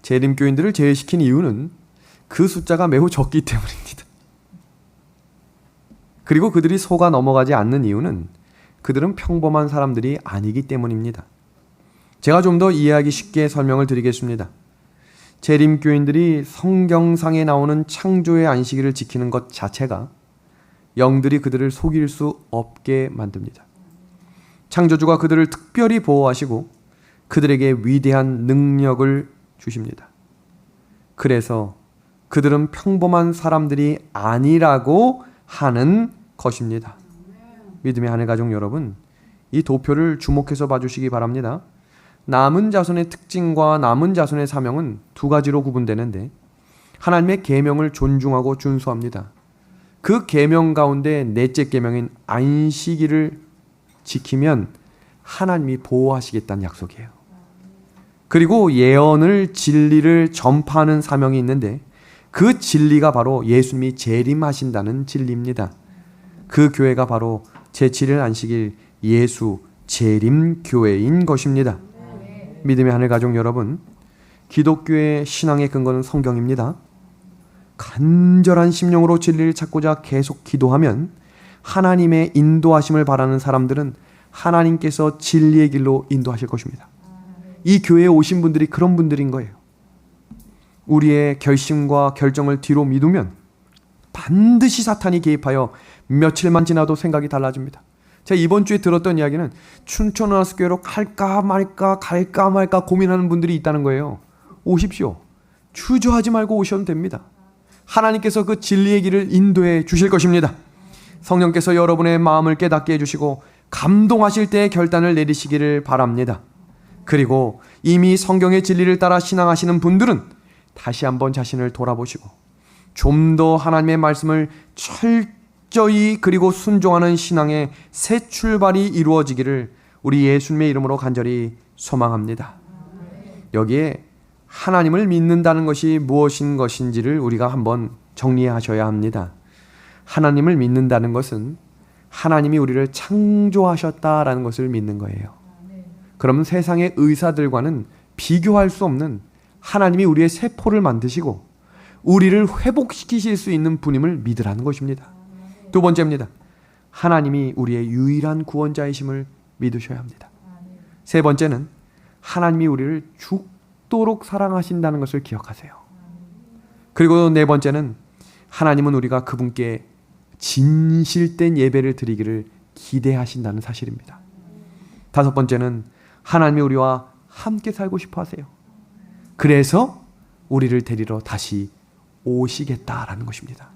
재림교인들을 제외시킨 이유는 그 숫자가 매우 적기 때문입니다. 그리고 그들이 속아 넘어가지 않는 이유는 그들은 평범한 사람들이 아니기 때문입니다. 제가 좀 더 이해하기 쉽게 설명을 드리겠습니다. 재림교인들이 성경상에 나오는 창조의 안식일을 지키는 것 자체가 영들이 그들을 속일 수 없게 만듭니다. 창조주가 그들을 특별히 보호하시고 그들에게 위대한 능력을 주십니다. 그래서 그들은 평범한 사람들이 아니라고 하는 것입니다. 믿음의 하늘 가족 여러분, 이 도표를 주목해서 봐주시기 바랍니다. 남은 자손의 특징과 남은 자손의 사명은 두 가지로 구분되는데 하나님의 계명을 존중하고 준수합니다. 그 계명 가운데 넷째 계명인 안식일을 지키면 하나님이 보호하시겠다는 약속이에요. 그리고 예언을 진리를 전파하는 사명이 있는데 그 진리가 바로 예수님이 재림하신다는 진리입니다. 그 교회가 바로 제7일 안식일 예수 재림교회인 것입니다. 믿음의 하늘 가족 여러분, 기독교의 신앙의 근거는 성경입니다. 간절한 심령으로 진리를 찾고자 계속 기도하면 하나님의 인도하심을 바라는 사람들은 하나님께서 진리의 길로 인도하실 것입니다. 이 교회에 오신 분들이 그런 분들인 거예요. 우리의 결심과 결정을 뒤로 미루면 반드시 사탄이 개입하여 며칠만 지나도 생각이 달라집니다. 제가 이번 주에 들었던 이야기는 춘천은하수교회로 갈까 말까 고민하는 분들이 있다는 거예요. 오십시오. 주저하지 말고 오셔도 됩니다. 하나님께서 그 진리의 길을 인도해 주실 것입니다. 성령께서 여러분의 마음을 깨닫게 해주시고 감동하실 때의 결단을 내리시기를 바랍니다. 그리고 이미 성경의 진리를 따라 신앙하시는 분들은 다시 한번 자신을 돌아보시고 좀 더 하나님의 말씀을 철저히 그리고 순종하는 신앙의 새 출발이 이루어지기를 우리 예수님의 이름으로 간절히 소망합니다. 여기에 하나님을 믿는다는 것이 무엇인 것인지를 우리가 한번 정리하셔야 합니다. 하나님을 믿는다는 것은 하나님이 우리를 창조하셨다라는 것을 믿는 거예요. 그러면 세상의 의사들과는 비교할 수 없는 하나님이 우리의 세포를 만드시고 우리를 회복시키실 수 있는 분임을 믿으라는 것입니다. 두 번째입니다. 하나님이 우리의 유일한 구원자이심을 믿으셔야 합니다. 세 번째는 하나님이 우리를 죽도록 사랑하신다는 것을 기억하세요. 그리고 네 번째는 하나님은 우리가 그분께 진실된 예배를 드리기를 기대하신다는 사실입니다. 다섯 번째는 하나님이 우리와 함께 살고 싶어 하세요. 그래서 우리를 데리러 다시 오시겠다라는 것입니다.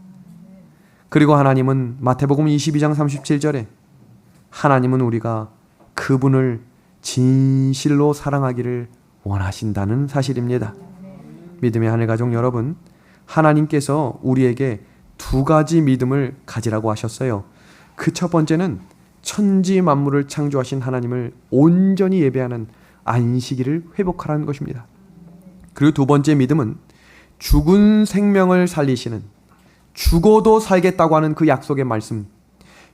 그리고 하나님은 마태복음 22장 37절에 하나님은 우리가 그분을 진실로 사랑하기를 원하신다는 사실입니다. 믿음의 하늘가족 여러분, 하나님께서 우리에게 두 가지 믿음을 가지라고 하셨어요. 그 첫 번째는 천지 만물을 창조하신 하나님을 온전히 예배하는 안식일을 회복하라는 것입니다. 그리고 두 번째 믿음은 죽은 생명을 살리시는, 죽어도 살겠다고 하는 그 약속의 말씀,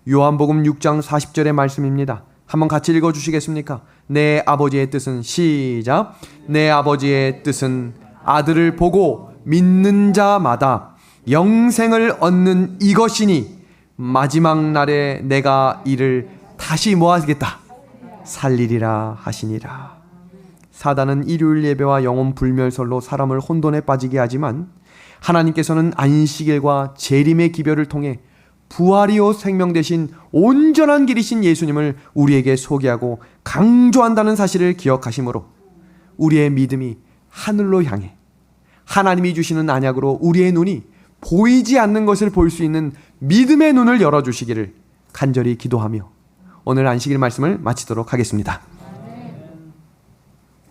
요한복음 6장 40절의 말씀입니다. 한번 같이 읽어주시겠습니까? 내 아버지의 뜻은, 시작, 내 아버지의 뜻은 아들을 보고 믿는 자마다 영생을 얻는 이것이니 마지막 날에 내가 이를 다시 뭐하겠다? 살리리라 하시니라. 사단은 일요일 예배와 영혼 불멸설로 사람을 혼돈에 빠지게 하지만 하나님께서는 안식일과 재림의 기별을 통해 부활이요 생명 되신 온전한 길이신 예수님을 우리에게 소개하고 강조한다는 사실을 기억하심으로 우리의 믿음이 하늘로 향해 하나님이 주시는 안약으로 우리의 눈이 보이지 않는 것을 볼 수 있는 믿음의 눈을 열어주시기를 간절히 기도하며 오늘 안식일 말씀을 마치도록 하겠습니다.